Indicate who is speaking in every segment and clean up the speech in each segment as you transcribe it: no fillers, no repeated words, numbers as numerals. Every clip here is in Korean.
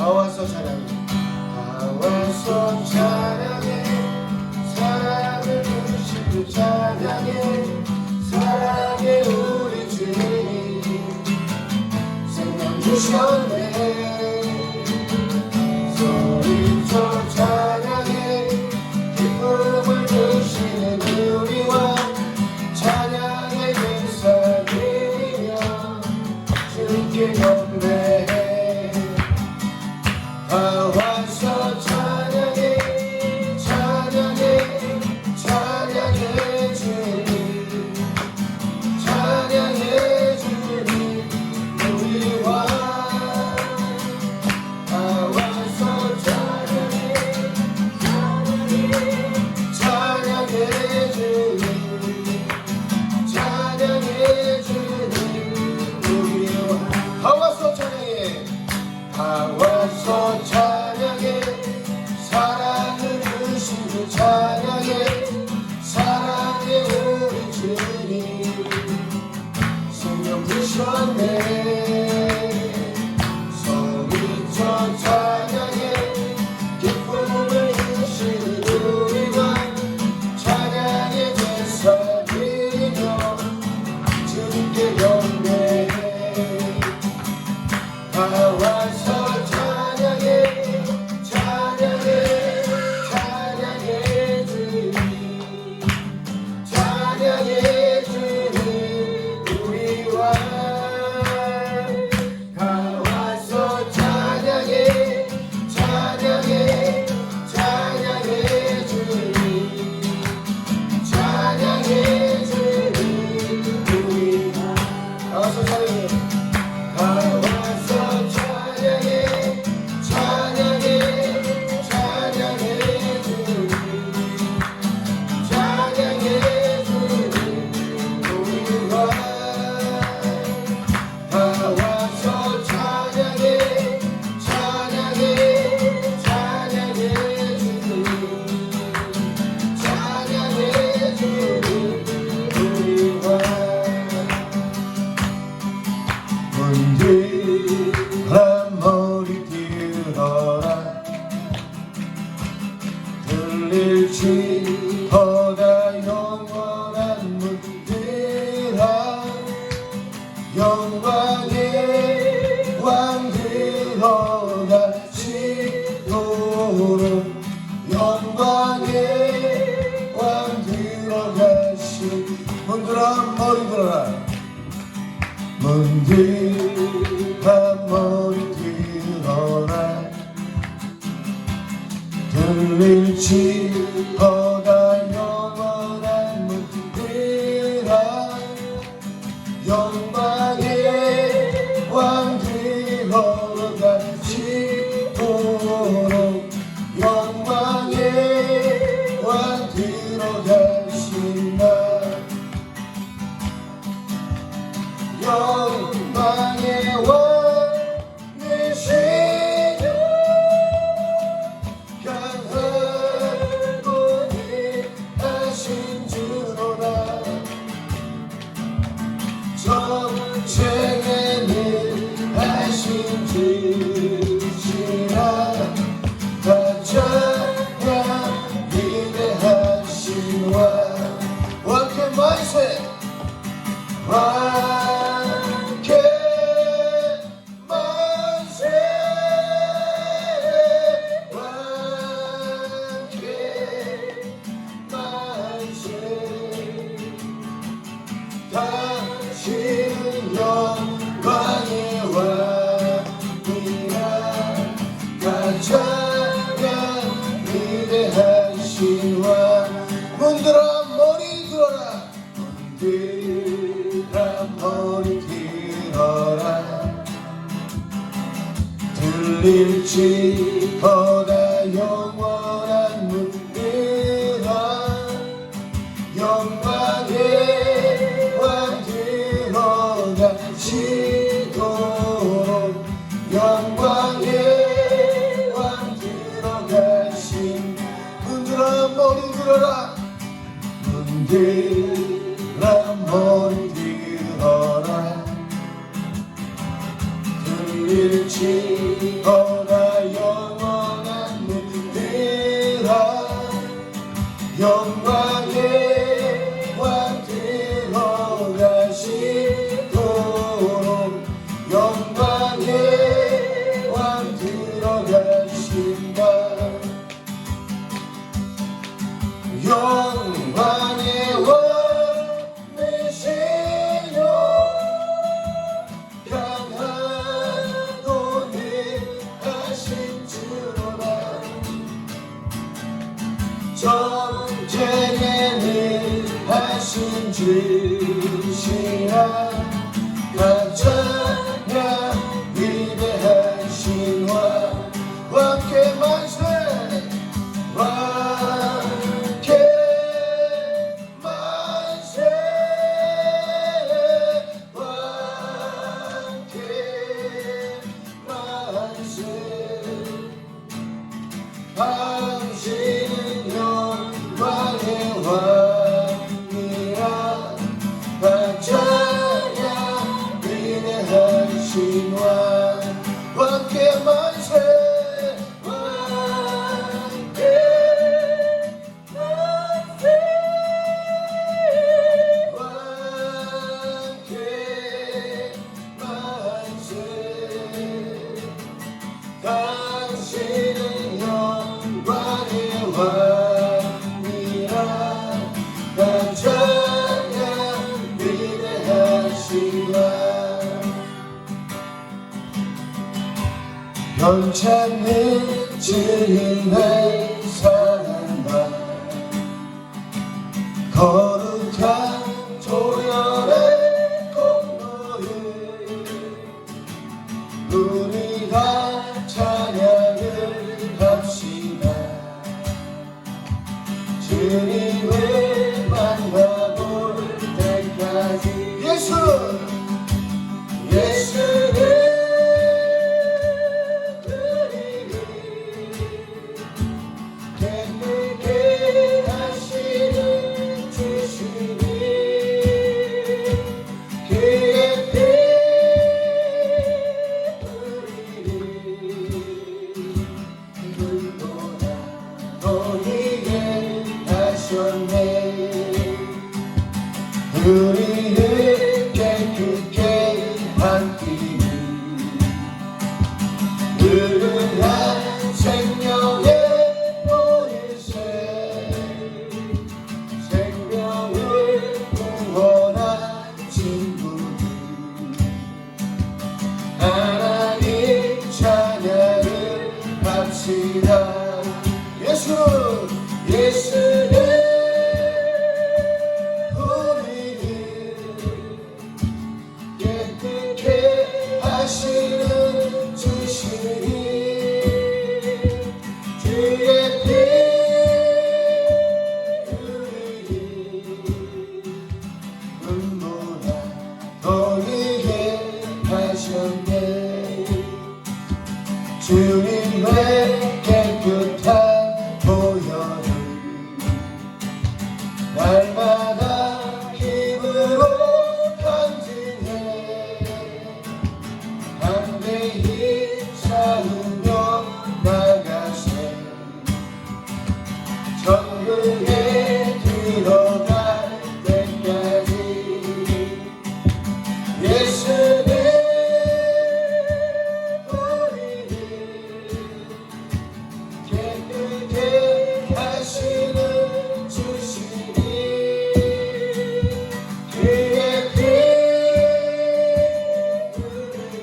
Speaker 1: 와서 찬양해 와서 찬양해 사랑을 주신 주 찬양해 사랑해 우리 주님 생명 주셨네 소리쳐 찬양해 기쁨을 주시는 우리와 찬양의 제사 드리며 주께 경배해 다 와서 찬양해 찬양해 찬양해 주님 찬양해 주님 우리와 다 와서 찬양해 찬양해 주님 찬양해 주님 우리와 다 와서 찬양해 다 와서 찬양해 사랑을 주신 주 찬양해 사랑해 우리 주님 생명 주셨네 소리쳐 찬양해 기쁨을 주신 우리와 찬양의 제사 드리며 주님께 경배해 다 와서 찬양해 찬양해 찬양해 주님 찬양해 주님 우리와 다 와서 찬양해 찬양해 찬양해 주님 찬양해 주님 우리와 다 와서 찬양해 다 와서 찬양해 찬양해 찬양해 주님 찬양해 주님 우리와 다 와서 찬양해 찬양해 찬양해 주님 찬양해 주님 우리와 문들한 머리 들어라 들릴지 보다 영원한 문들아 영광의 왕 들어가시도록 영광의 왕 들어가시 문들한 머리 들어라 문들한 머리 들어라 들릴지 보다 영원한 문들아 영광의 왕 들어가시도록 영광의 왕 들어가신다 영광의 왕 되시며 강하고 위하신 주로라 전쟁에는 하신 주시라 다 찬양 위대하신 왕께 만세 왕께 만세 왕께 만세 당신은 영광의 왕이라 다 찬양 위대하신 왕 문들아 머리 들어라 문들아 머리 들어라 들릴지 보다 영원한 문들아 영광의 왕 들어가시도록 영광의 왕 들어가신 문들아 머리 들어라 문들아 머리 들어라 들릴지 보다 다 찬양 위대한 신과 함께 만세 함께 만세 함께 만세 당신은 영광의 왕이라 다 찬양 위대한 신과 함께 만세 당신은 영광의 왕이라 다 찬양 위대하시라 변찮는 주님의 사랑과 거룩한 조열의 공로를 우리 다 찬양을 합시다 주님을 만나볼 때까지 예수는 우리를 깨끗게 하시는 주시니 그의 피 눈보다 더 이게 하셨네 우리를 깨끗게 한 피는 느긋한 생명의 보일새 생명을 구원한 친구들 하나님 찬양을 합시다 예수는 우리를 깨끗게 하시는 주시니 주의 피 우리를 눈보다 더 이게 하셨네 주님의 깨끗한 보혈을 날마다 힘으로 간증해 담대히 싸우며 나가세 천국에 들어갈 때까지 예수는 깨끗게 하시는 주시니 그의 피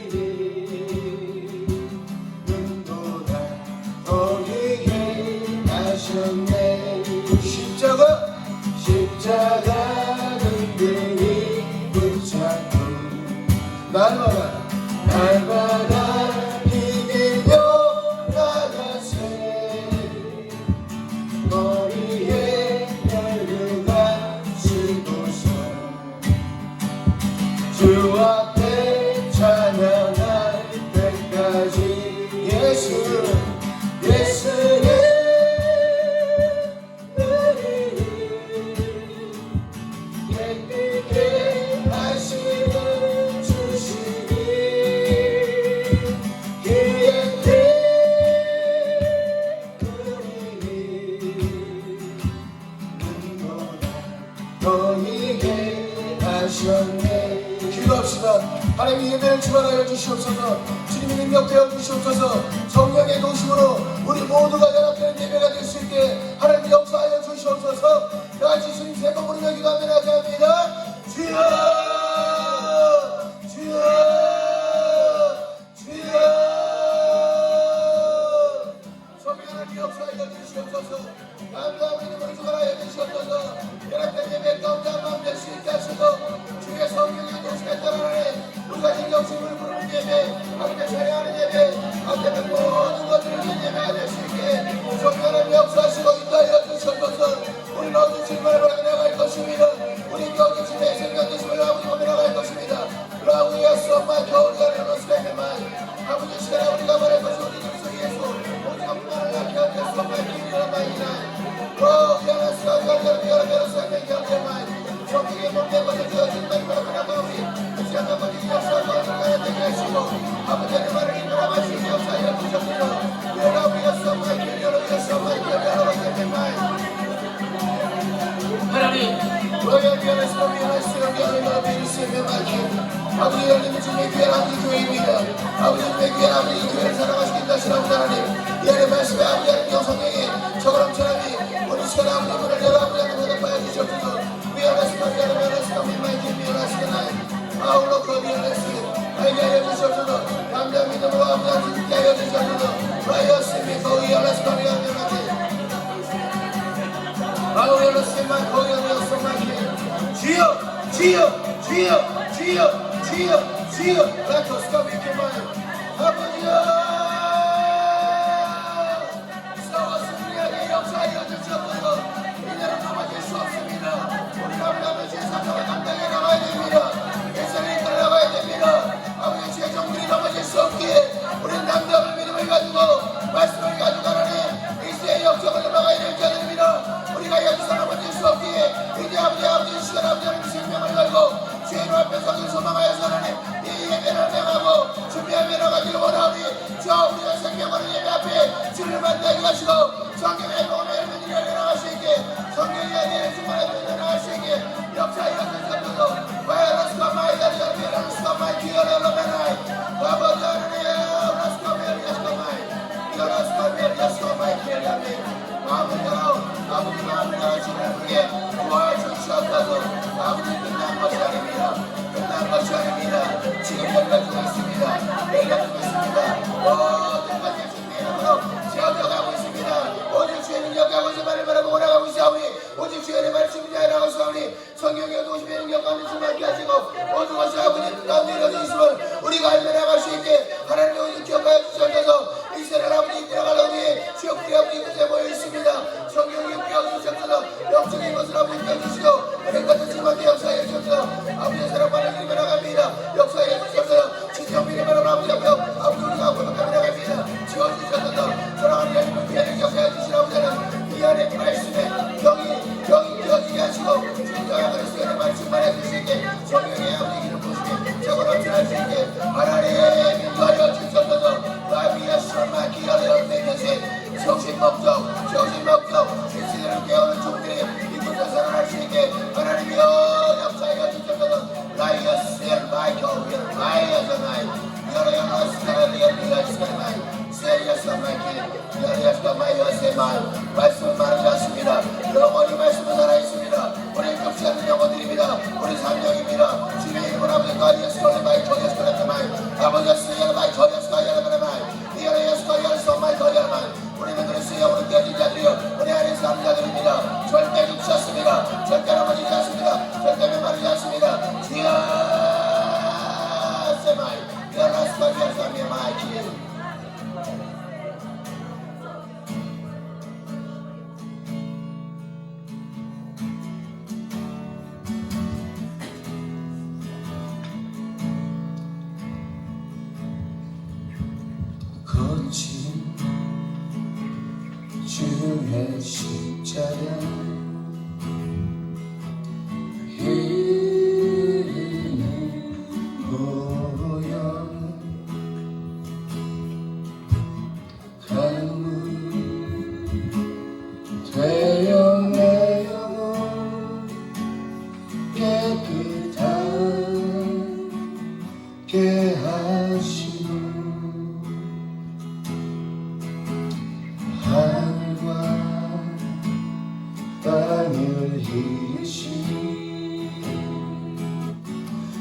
Speaker 1: 우리를 눈보다 더 이게 하셨네 십자가 등등이 붙잡고 날마다 비비며 나가세 머리에 혈류가 지고서 주 앞에 찬양할 때까지 예수는 우리를 깨끗게 하시는 주시니 그의 피 우리를 눈보다 더 이게 하셨네 기도합시다 하나님의 예배를 주관하여 주시옵소서 주님의 능력되어 주시옵소서 성령의 도심으로 우리 모두가 연합되는 예배가 될 수 있게 하나님 역사하여 주시옵소서 다같이 주님 세 번 부르며 기도하며 나아갑니다 주여 주여 주여 성령 하나님 역사하여 주시옵소서 감사하고 이름으로 주관하여 주시옵소서 연합된 예배 가운데 한 마음 될 수 있게 하시고 주의 성령의 도심 하나님의 모든 것들을 예배할 수 있게 성령의 역사하시고 인도하여 주셔서 우리 모든 질문을 받아 나갈 것입니다. 우리 경기 집에 생각되심을 아버지 보며 나갈 것입니다. 라우야 소마 겨울가를 로스레메만 아버지 시간에 우리가 말할 것이 우리 그리스도 예수 오직 없나를 낳게 하여 소마 기리라 마이나 야나스가 열려라 베로스가 결대만 성경의 몸된 것을 되어진 말씀으로 그나마 우리 이 시간 아버지 역사하고 하나님을 되게 하시고 아버지 말을 인도하시고 역사하여 주셨으며 라우야 소마 기리라 소마 기리라 베로스가 하나님 너희의 미안하시고 미안하시고 미안하시고 미안하시고 아버지 열림의 주님의 귀한 아버지 교회입니다. 아버지 주님의 귀한 아버지 교회를 사랑하시기 다시라고 하나님 이 안에 말씀에 아버지 하나님 성령의 저거럼 전함이 우리 시간에 아버지 문을 열어 아버지 하나님 대답하여 주시옵소서 미안하시고 미안하시고 미안하시고 나의 아울러 그 미안하시고 알게 하여 주시옵소서 남자 믿음으로 아버지 하나님 듣게 하여 주시옵소서 라이어스미 거의 미안하시고 미안하시고 아우리로스만 거기로스만 주여 주여 주여 주여 주여 주여 라토스가 믿기만 아버지여 싸웠으니 역사하여 주시옵소서 이제는 넘어질 수 없습니다. 우리가 아버지의 사명을 감당해 나가야 됩니다. 예산을 따라가야 됩니다. 아버지의 최종들이 넘어질 수 없기에 우리는 남자의 믿음을 가지고 말씀을 가지고 하나님 이 시대의 역적을 넘어가야 될 자들입니다. 우리가 여기서 넘어질 수 없기에 이제 아버지 시간 아버지 하나님 생명을 걸고 주님 앞에 서길 소망하여서 하나님 이 예배를 명하고 준비하며 나가기를 원하오니 저 우리의 생명을 예배 앞에 주를 만나게 하시고 성경의 복음의 일을 일어나갈 수 있게 성경의 예배를 충만하게 일어나갈 수 있게 역사에 일어서서 바이러스가 많이 다리가 바이러스가 많이 기어나는 메나이 아버지 하나님 바이러스가 많이 기어나는 아버지 마음으로 주를 부르게 도와주시옵소서. 아버지 끝난 것이 아닙니다. 끝난 것이 아닙니다. 지금 열려주고 있습니다. 열려주고 있습니다. 모든 것을 주님의 이름으로 세워져가고 있습니다. 오직 주의 능력하고 주만을 바라보고 나가고 있사오니 오직 주의 말씀이 나가고 있사오니 성경의 도심의 능력 가운데 주만께 하시고 모든 것이 아버지 뜻 가운데 이루어져 있음을 우리가 알며 나갈 수 있게 하나님의 오직 기억하여 주셔서 이스라엘 아버지 들어가려고 위해 지역들이 아버지 끝에 모여 있습니다. 성경이 깨워주셔서 영적인 것을 아버지 깨워주시고 은행 같은 주님한테 역사해 주셔서 아버지의 사랑받는 일이 나갑니다. 역사해 주셔서 진정민의 바람 아버지 앞에 아버지 우리가 고백하며 나갑니다. 지워주셔서 사랑하는 하나님을 귀하게 기억해 주시라고 하는 이 안에 말씀에 병이 되어지게 하시고 진정한 그리스도의 말씀만 해주시게 성경의 아버지 기름 부시게 저거로 전할 수 있게 하나님 인도하여 주셔서 나비의 술만 기다려 내듯이 정신 목적 신신을 깨우는 종들이 이곳에 살아날 수 있게 하나님이여 역사하여 주셔서 라이어스의 마이클 라이어스의 여러 스타일리어스의 말씀은 마르지 않습니다. 영원히 말씀은 살아있습니다. 우리 끝이 않는 영혼들입니다. 우리 삶령입니다. 주님의 이름으로 아버지 가리에스코의 마이토리에스코의 마이 아버지의 마이토리에스코의 마이 이어레에스코의 마이토리에스코의 우리는 그리스도의 영으로 깨진 자들이요 우리 안에 사는 자들입니다. 절대 죽지 않습니다. 절대 넘어지지 않습니다. 절대 메마르지 않습니다. 주여 세마이 여라스코의 사미의 마이키 거친 주의 십자가 이름이 보여 강물 되어 내 영혼 깨끗하게 하시고 하늘과 땅을 이으신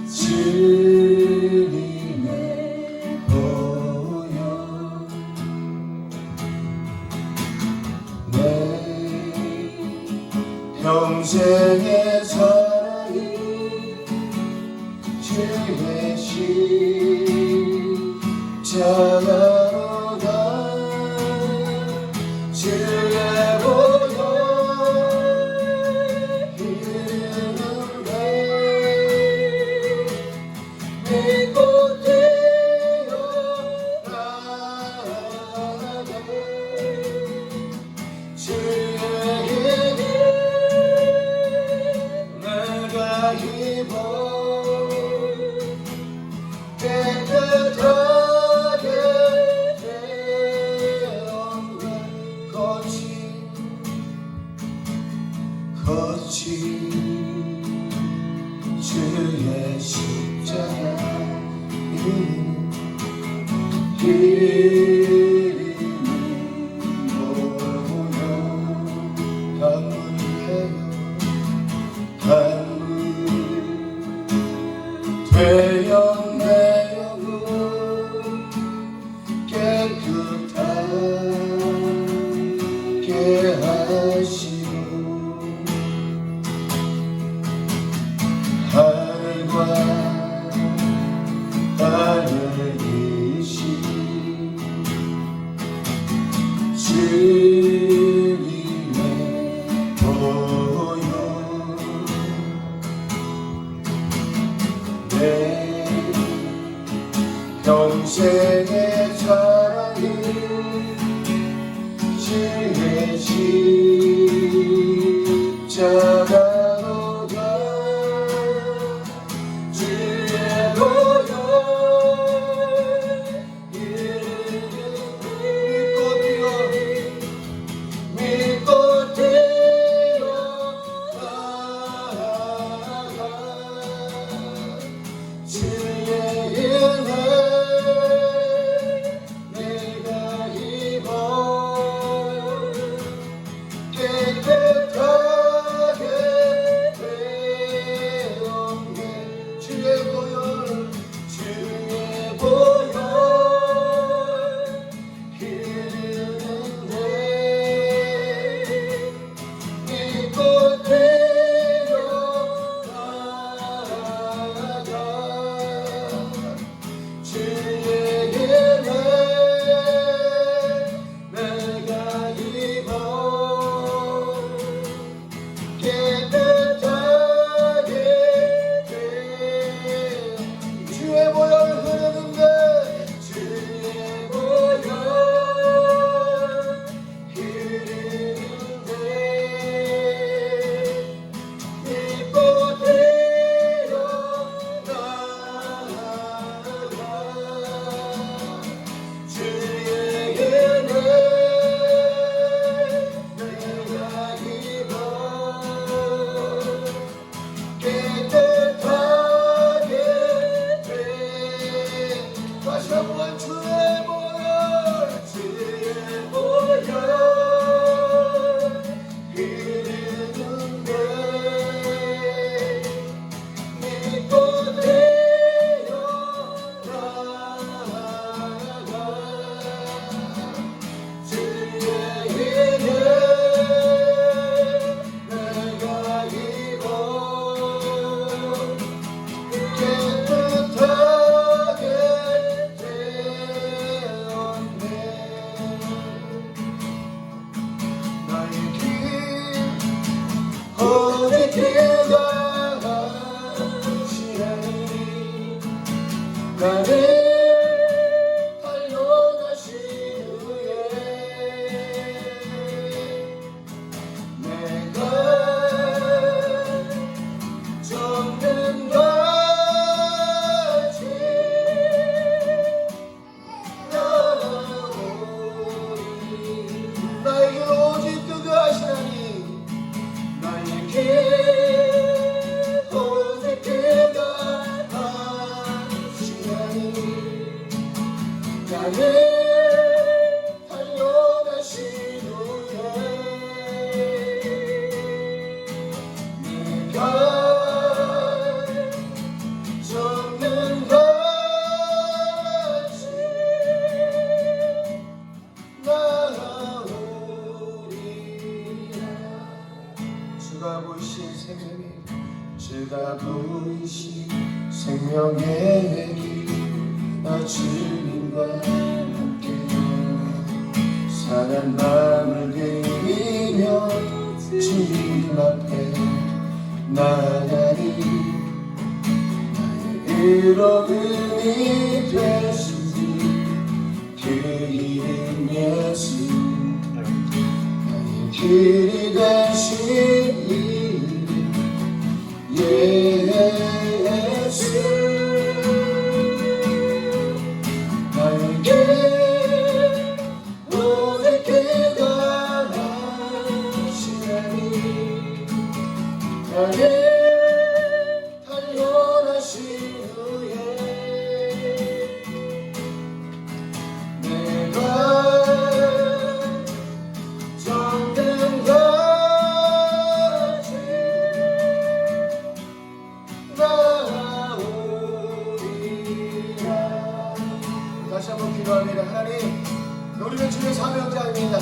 Speaker 1: 주님의 보혈 내 평생의 사랑이 주의 십자가로 내 꽃 되어 나가네 주의 은혜 내가 입어 깨끗하게 되었네 거친 주의 십자가 이름이 모여 강물이에요 강물 되어 내 영혼 깨끗하게 하시고 하늘과 하늘이신 주님의 보혈 내 평생의 사랑이 주의 십자가로다 주의 보혈 믿고 뛰어 나아가 주의 은혜 내가 입어 깨끗하게 되었네 주의 보혈 흐르는데 믿고 뛰어 나아가 주의 은혜 내가 입어 깨끗하게 돼 주의 보혈 흐르는데 주의 보혈 흐르는데 믿고 뛰어 나아가 주의 은혜 내가 입어 깨끗하게 돼 다시 한번 주의 보혈 흐르는데 믿고 뛰어 나아가 주의 은혜 내가 입어 깨끗하게 되었네 나의 길 어디 길가 시간이 나를 달려가신 후에 내가 적는 같이 나오리 나에게 오직 그가 하시나니 나의 길 오직 그가 하시나니 나를 달려가신 후에 내가 적는 같이 나오리라 주가 보이신 생명이 주가 보이신 생명의 길 나 주님과 함께 사랑 마음을 들이며 주님 앞에 나가리 나의 그런 은이 되시니 그 이름 예수 나의 길이 되신 이름 예수 나에게 모든 그가 하시나니 나를 단련하신 후에 내가 정된 것이 나오리라. 다시 한번 기도합니다. 하나님, 우리는 주의 사명자입니다.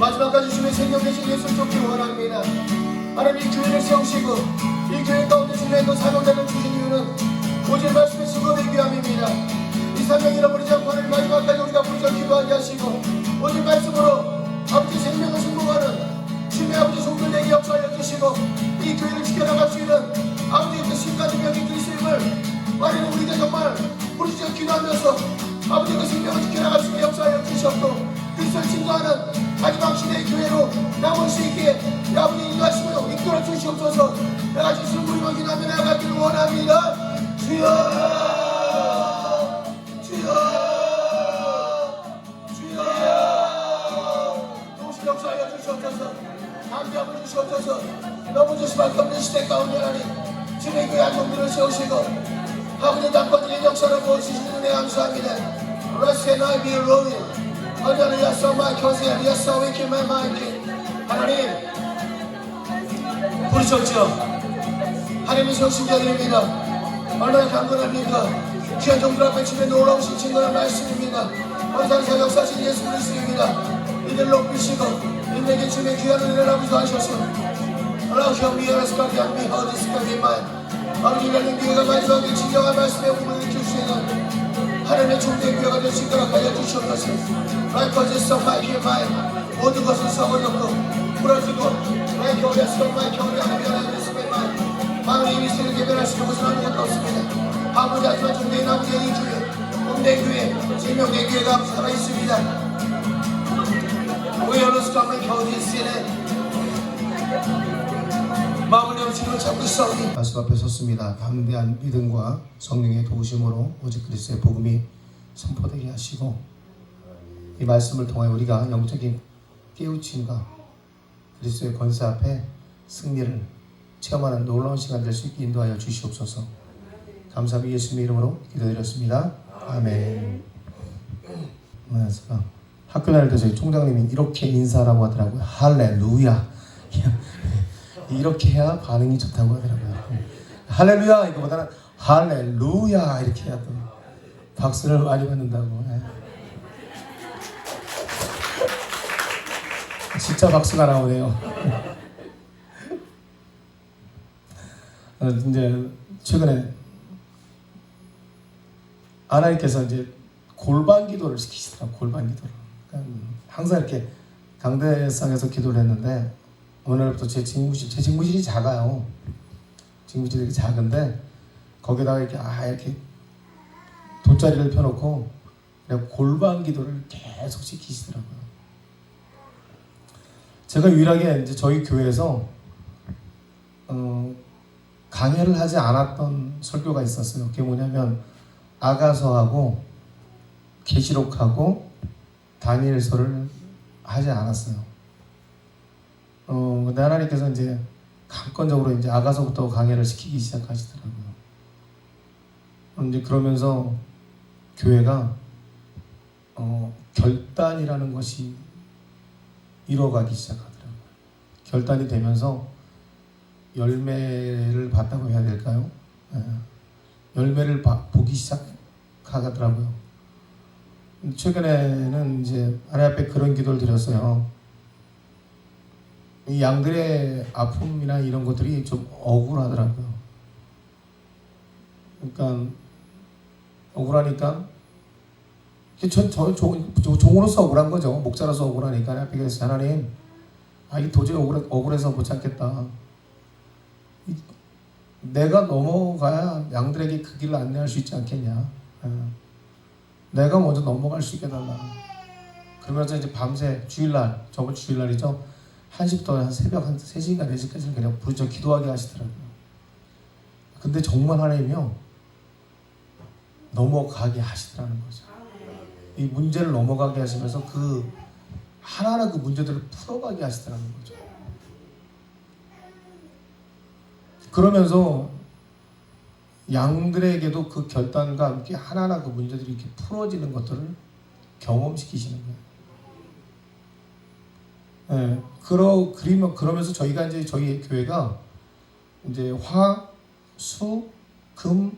Speaker 1: 마지막까지 주의 생명 대신 예수를 쫓기 원합니다. 하나님, 이 교회를 세우시고 이 교회 가운데 주의 그 사명자를 주신 이유는 오직 말씀의 수고의 귀함입니다. 이 사명 잃어버리지 않고 하나님 마지막까지 우리가 부르짖어 기도하게 하시고 오직 말씀으로 아버지 생명을 승복하는 주의 아버지 종들에게 역사하여 주시고 이 교회를 지켜나갈 수 있는 아버지의 그 신까지 명의 그리스도임을 말하는 우리가 정말 부르짖어 기도하면서 아버지의 그 생명을 지켜나갈 수 있게 역사하여 주시옵고 그리스도를 증거하는 마지막 시대의 교회로 남을 수 있게 아버지 인도하시고 이끌어 주시옵소서. 내가 주신 우리만 기도하며 나가기를 원합니다. 주여 주여 주여 동시 역사하여 주시옵소서. 함께하여 주시옵소서. 너무 조심할 없는 시대 가운데 하나님 주의 교회 안동들을 세우시고 아버지 남권들의 역사를 보여주시는 은혜 감사합니다. Rest and I be rolling. 할렐루야 소마이 코세리아 소위키만 마이키. 하나님 부르셨죠. 하나님의 성신자들입니다. 얼마나 강건합니까. 귀한 종들 앞에 주의 놀라우신 증거의 말씀입니다. 원산사 역사신 예수 그리스도입니다. 이들 높이시고 인내게 주의 귀한 은혜를 아버지 하셔서 알라우시오 미아라스까지 안 미하우디스까지만 아버지 열린 교회가 마지막에 진정한 말씀의 공을 일으킬 수 있는 하나님의 종된 교회가 될 수 있도록 하여 주시옵소서. 라이커즈성 마이키의 마이 모든 것을 써버렸고 부러지고 라이커즈성 마이키의 하나님의 스페 마이 마음의 이미지를 개별하시는 것은 아무것도 없습니다. 아버지 하지만 종된 아버지의 이 교회 공된 교회 생명된 교회가 살아있습니다. 오해어로스kam을 겨우지시네 마음을 열어주시고 잡고 싸우니 말씀 앞에 섰습니다. 담대한 믿음과 성령의 도우심으로 오직 그리스도의 복음이 선포되게 하시고 이 말씀을 통하여 우리가 영적인 깨우침과 그리스도의 권세 앞에 승리를 체험하는 놀라운 시간 될 수 있게 인도하여 주시옵소서. 감사합니다. 예수님의 이름으로 기도드렸습니다. 아멘. 학교 다닐 때 저희 총장님이 이렇게 인사라고 하더라고요. 할렐루야. 이렇게 해야 반응이 좋다고 하더라고요. 할렐루야 이거보다는 할렐루야 이렇게 해야 또 박수를 많이 받는다고. 진짜 박수가 나오네요. 이제 최근에 하나님께서 이제 골반 기도를 시키시더라고요. 골반 기도를. 그러니까 항상 이렇게 강대상에서 기도를 했는데 어느 날부터 제 직무실이 작아요. 직무실이 작은데 거기다가 이렇게 돗자리를 펴놓고 골반 기도를 계속 시키시더라고요. 제가 유일하게 이제 저희 교회에서 강해를 하지 않았던 설교가 있었어요. 그게 뭐냐면 아가서하고 계시록하고 다니엘서를 하지 않았어요. 근데 하나님께서 이제 강권적으로 이제 아가서부터 강해를 시키기 시작하시더라고요. 이제 그러면서 교회가 결단이라는 것이 이루어가기 시작하더라고요. 결단이 되면서 열매를 봤다고 해야 될까요? 열매를 보기 시작하더라고요. 최근에는 이제 하나님 앞에 그런 기도를 드렸어요. 이 양들의 아픔이나 이런 것들이 좀 억울하더라고요. 그러니까 억울하니까 종으로서 억울한 거죠. 목자로서 억울하니까 하나님 앞에 그래서 하나님, 이 도저히 억울해서 못 참겠다.
Speaker 2: 내가 넘어가야 양들에게 그 길을 안내할 수 있지 않겠냐. 내가 먼저 넘어갈 수 있게 해달라. 그러면서 이제 밤새 주일날, 저번 주일날이죠. 1시부터 한 새벽 한 3시인가 4시까지 그냥 부르짖어 기도하게 하시더라고요. 근데 정말 하나님이요, 넘어가게 하시더라는 거죠. 이 문제를 넘어가게 하시면서 그 하나하나 그 문제들을 풀어가게 하시더라는 거죠. 그러면서 양들에게도 그 결단과 함께 하나하나 그 문제들이 이렇게 풀어지는 것들을 경험시키시는 거예요. 예, 그러면서 저희가 이제 저희 교회가 이제 화, 수, 금,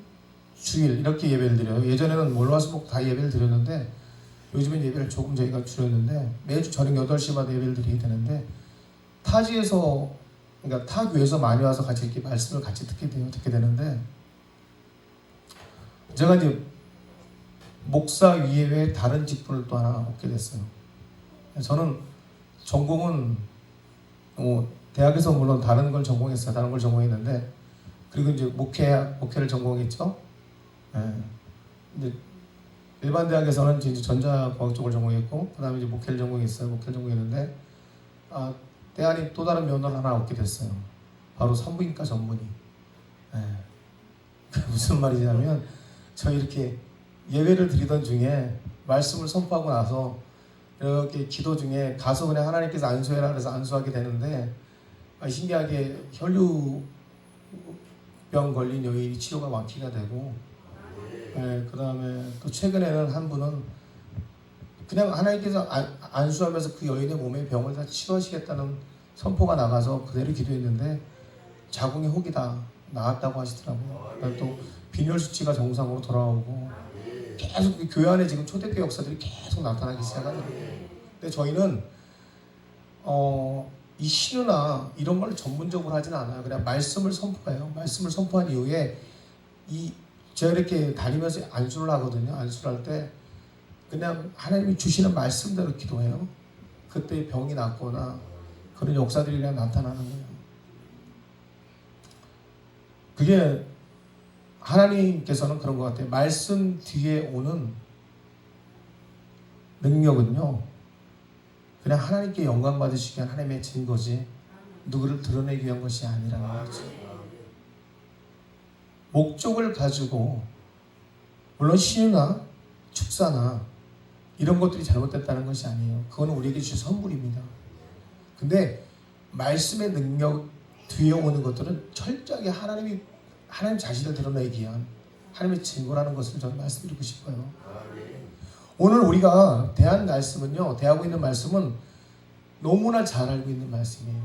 Speaker 2: 주일 이렇게 예배를 드려요. 예전에는 월화수목 다 예배를 드렸는데 요즘엔 예배를 조금 저희가 줄였는데 매주 저녁 8시마다 예배를 드리게 되는데 타지에서, 그러니까 타 교회에서 많이 와서 같이 이렇게 말씀을 같이 듣게 되는데 제가 이제 목사 이외에 다른 직분을 또 하나 얻게 됐어요. 저는 전공은 대학에서 물론 다른 걸 전공했어요. 다른 걸 전공했는데 그리고 이제 목회를 전공했죠. 예. 근데 일반 대학에서는 이제 전자공학 쪽을 전공했고 그다음에 이제 목회를 전공했어요. 목회를 전공했는데 대안이 또 다른 면허를 하나 얻게 됐어요. 바로 산부인과 전문의. 예. 무슨 말이냐면 저 이렇게 예배를 드리던 중에 말씀을 선포하고 나서 이렇게 기도 중에 가서 그냥 하나님께서 안수해라 그래서 안수하게 되는데 신기하게 혈류병 걸린 여인이 치료가 완쾌가 되고 그 다음에 또 최근에는 한 분은 그냥 하나님께서 안수하면서 그 여인의 몸의 병을 다 치유하시겠다는 선포가 나가서 그대로 기도했는데 자궁의 혹이 다 나았다고 하시더라고요. 그다음에 또 빈혈 수치가 정상으로 돌아오고 계속 교회 안에 지금 초대교회 역사들이 계속 나타나기 시작하더라고요. 근데 저희는 이 신유나 이런 걸 전문적으로 하진 않아요. 그냥 말씀을 선포해요. 말씀을 선포한 이후에 제가 이렇게 다니면서 안수를 하거든요. 안수를 할 때 그냥 하나님이 주시는 말씀대로 기도해요. 그때 병이 낫거나 그런 역사들이 그냥 나타나는 거예요. 그게 하나님께서는 그런 것 같아요. 말씀 뒤에 오는 능력은요, 그냥 하나님께 영광 받으시기 위한 하나님의 증거지 누구를 드러내기 위한 것이 아니라는 거죠. 목적을 가지고 물론 신유나 축사나 이런 것들이 잘못됐다는 것이 아니에요. 그건 우리에게 주신 선물입니다. 근데 말씀의 능력 뒤에 오는 것들은 철저하게 하나님 자신을 드러내기 위한 하나님의 증거라는 것을 저는 말씀드리고 싶어요. 오늘 우리가 대한 말씀은요, 대하고 있는 말씀은 너무나 잘 알고 있는 말씀이에요.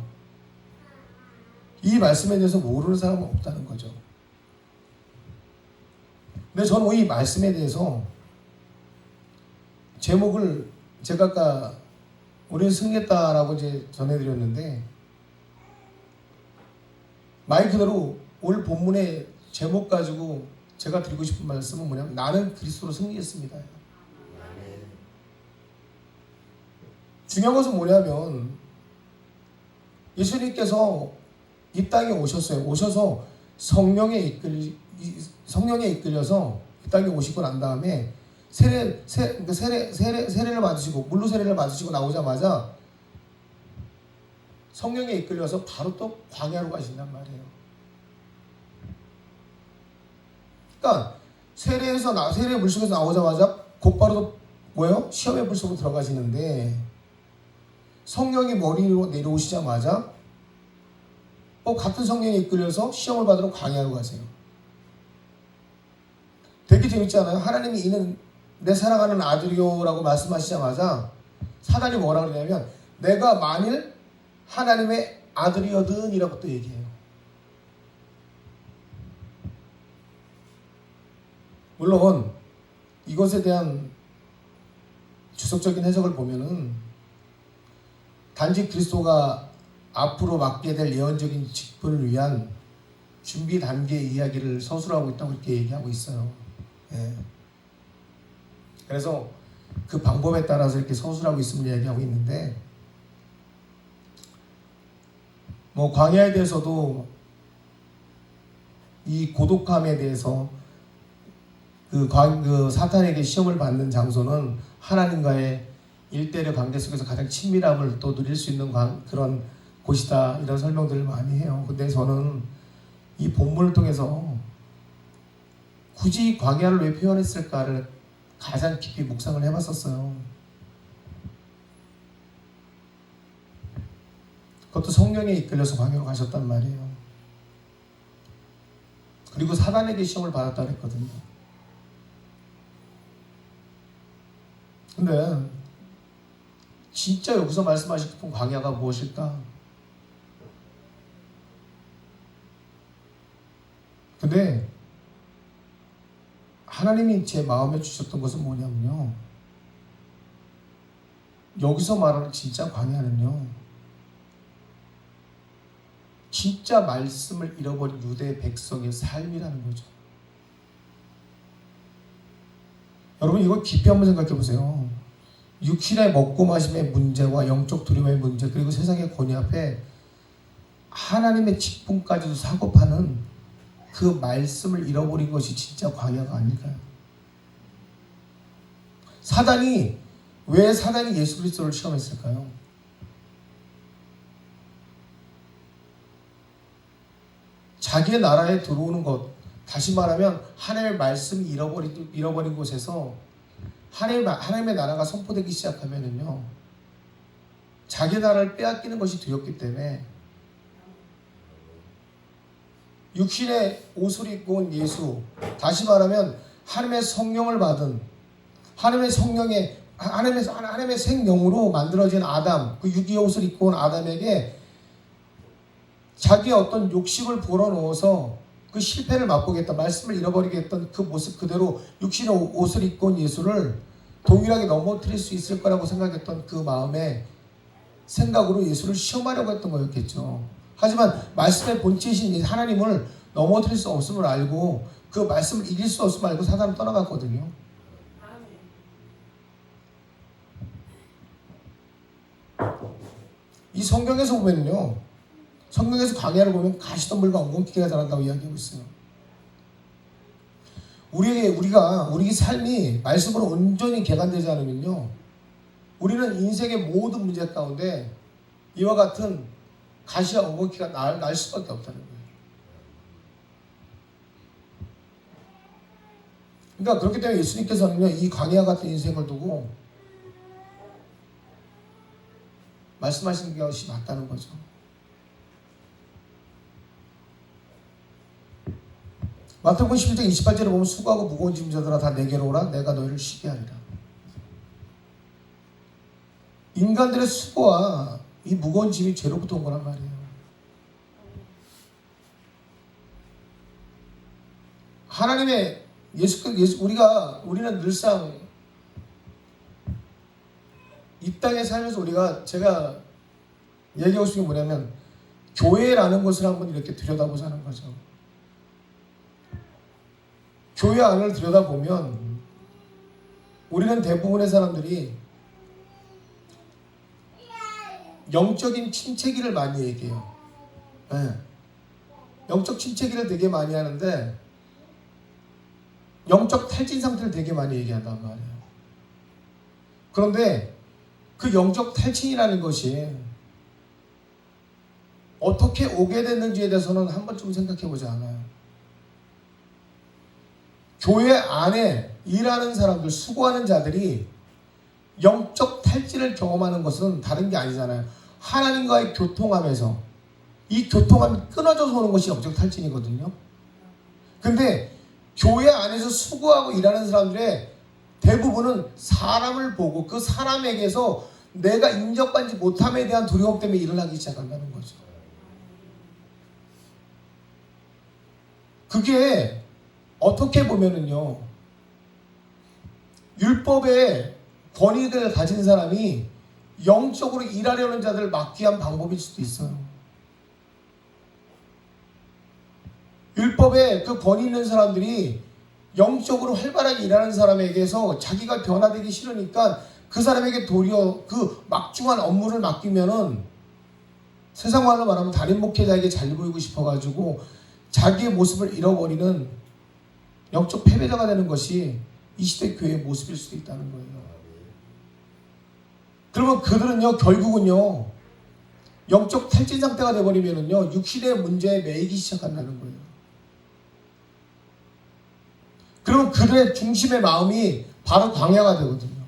Speaker 2: 이 말씀에 대해서 모르는 사람은 없다는 거죠. 근데 저는 이 말씀에 대해서 제목을 제가 아까 우리는 승리했다라고 이제 전해드렸는데 말 그대로 오늘 본문의 제목 가지고 제가 드리고 싶은 말씀은 뭐냐면 나는 그리스도로 승리했습니다. 중요한 것은 뭐냐면 예수님께서 이 땅에 오셨어요. 오셔서 성령에 이끌려서 이 땅에 오시고 난 다음에 세례를 받으시고 물로 세례를 받으시고 나오자마자 성령에 이끌려서 바로 또 광야로 가신단 말이에요. 그러니까 세례 물속에서 나오자마자 곧바로 뭐예요? 시험의 불 속으로 들어가시는데 성령이 머리로 내려오시자마자 같은 성령에 이끌려서 시험을 받으러 광야로 가세요. 되게 재밌지 않아요? 하나님이 이는 내 사랑하는 아들이요라고 말씀하시자마자 사단이 뭐라 그러냐면 내가 만일 하나님의 아들이거든 이라고 또 얘기해요. 물론 이것에 대한 주석적인 해석을 보면은 단지 그리스도가 앞으로 맡게 될 예언적인 직분을 위한 준비 단계의 이야기를 서술하고 있다고 이렇게 얘기하고 있어요. 예. 그래서 그 방법에 따라서 이렇게 서술하고 있음을 얘기하고 있는데 광야에 대해서도 이 고독함에 대해서 그 사탄에게 시험을 받는 장소는 하나님과의 일대일의 관계 속에서 가장 친밀함을 또 누릴 수 있는 그런 곳이다, 이런 설명들을 많이 해요. 근데 저는 이 본문을 통해서 굳이 광야를 왜 표현했을까를 가장 깊이 묵상을 해봤었어요. 그것도 성령에 이끌려서 광야로 가셨단 말이에요. 그리고 사단에게 시험을 받았다 그랬거든요. 근데 진짜 여기서 말씀하실 싶은 광야가 무엇일까? 근데 하나님이 제 마음에 주셨던 것은 뭐냐면요, 여기서 말하는 진짜 광야는요, 진짜 말씀을 잃어버린 유대 백성의 삶이라는 거죠. 여러분, 이거 깊이 한번 생각해 보세요. 육신의 먹고 마심의 문제와 영적 두려움의 문제, 그리고 세상의 권위 앞에 하나님의 직분까지도 사고 파는 그 말씀을 잃어버린 것이 진짜 광야가 아닐까요? 왜 사단이 예수 그리스도를 시험했을까요? 자기의 나라에 들어오는 것, 다시 말하면 하나님의 말씀이 잃어버린 곳에서 하나님의 나라가 선포되기 시작하면은요, 자기 나라를 빼앗기는 것이 두렵기 때문에 육신의 옷을 입고 온 예수, 다시 말하면 하나님의 성령을 받은, 하나님의 생명으로 만들어진 아담, 그 육의 옷을 입고 온 아담에게 자기의 어떤 욕심을 불어넣어서 그 실패를 맛보겠다, 말씀을 잃어버리게 했던 그 모습 그대로 육신의 옷을 입고 온 예수를 동일하게 넘어뜨릴 수 있을 거라고 생각했던 그 마음의 생각으로 예수를 시험하려고 했던 거였겠죠. 하지만 말씀의 본체이신 하나님을 넘어뜨릴 수 없음을 알고, 그 말씀을 이길 수 없음을 알고 사단은 떠나갔거든요. 이 성경에서 보면요, 성경에서 광야를 보면 가시덤불과 엉겅퀴가 자란다고 이야기하고 있어요. 우리 삶이 말씀으로 온전히 개간되지 않으면요, 우리는 인생의 모든 문제 가운데 이와 같은 가시와 엉겅퀴가 날 수밖에 없다는 거예요. 그러니까 그렇기 때문에 예수님께서는요, 이 광야 같은 인생을 두고 말씀하시는 것이 맞다는 거죠. 마태복음 11장 28절에 보면 수고하고 무거운 짐자들아 다 내게로 오라, 내가 너희를 쉬게 하리라. 인간들의 수고와 이 무거운 짐이 죄로부터 온 거란 말이에요. 하나님의 우리는 늘상 이 땅에 살면서 제가 얘기하고 싶은 게 뭐냐면, 교회라는 것을 한번 이렇게 들여다보자는 거죠. 교회 안을 들여다보면 우리는 대부분의 사람들이 영적인 침체기를 많이 얘기해요. 네. 영적 침체기를 되게 많이 하는데 영적 탈진 상태를 되게 많이 얘기한단 말이에요. 그런데 그 영적 탈진이라는 것이 어떻게 오게 됐는지에 대해서는 한 번쯤 생각해 보지 않아요. 교회 안에 일하는 사람들, 수고하는 자들이 영적 탈진을 경험하는 것은 다른 게 아니잖아요. 하나님과의 교통하면서 이 교통함이 끊어져서 오는 것이 영적 탈진이거든요. 근데 교회 안에서 수고하고 일하는 사람들의 대부분은 사람을 보고 그 사람에게서 내가 인정받지 못함에 대한 두려움 때문에 일어나기 시작한다는 거죠. 그게 어떻게 보면은요, 율법의 권위를 가진 사람이 영적으로 일하려는 자들을 막기 위한 방법일 수도 있어요. 율법에 그 권위 있는 사람들이 영적으로 활발하게 일하는 사람에게서 자기가 변화되기 싫으니까 그 사람에게 도리어 그 막중한 업무를 맡기면은, 세상 말로 말하면 담임 목회자에게 잘 보이고 싶어가지고 자기의 모습을 잃어버리는 영적 패배자가 되는 것이 이 시대 교회의 모습일 수도 있다는 거예요. 그러면 그들은요, 결국은요, 영적 탈진 상태가 되어버리면은요, 육신의 문제에 매이기 시작한다는 거예요. 그러면 그들의 중심의 마음이 바로 광야가 되거든요.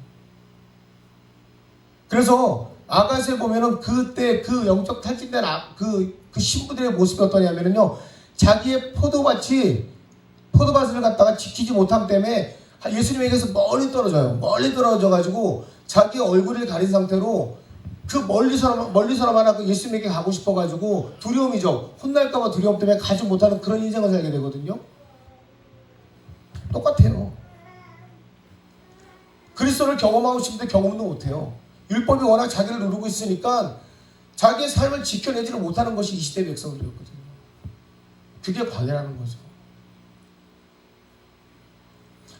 Speaker 2: 그래서 아가스에 보면은 그때 그 영적 탈진된 그 신부들의 모습이 어떠냐면은요, 자기의 포도밭을 갖다가 지키지 못함 때문에 예수님에게서 멀리 떨어져요. 멀리 떨어져가지고 자기 얼굴을 가린 상태로 그 멀리서나마 그 예수님에게 가고 싶어가지고 두려움이죠. 혼날까봐 두려움 때문에 가지 못하는 그런 인생을 살게 되거든요. 똑같아요. 그리스도를 경험하고 싶은데 경험도 못해요. 율법이 워낙 자기를 누르고 있으니까 자기의 삶을 지켜내지를 못하는 것이 이 시대의 백성들이었거든요. 그게 광야라는 거죠.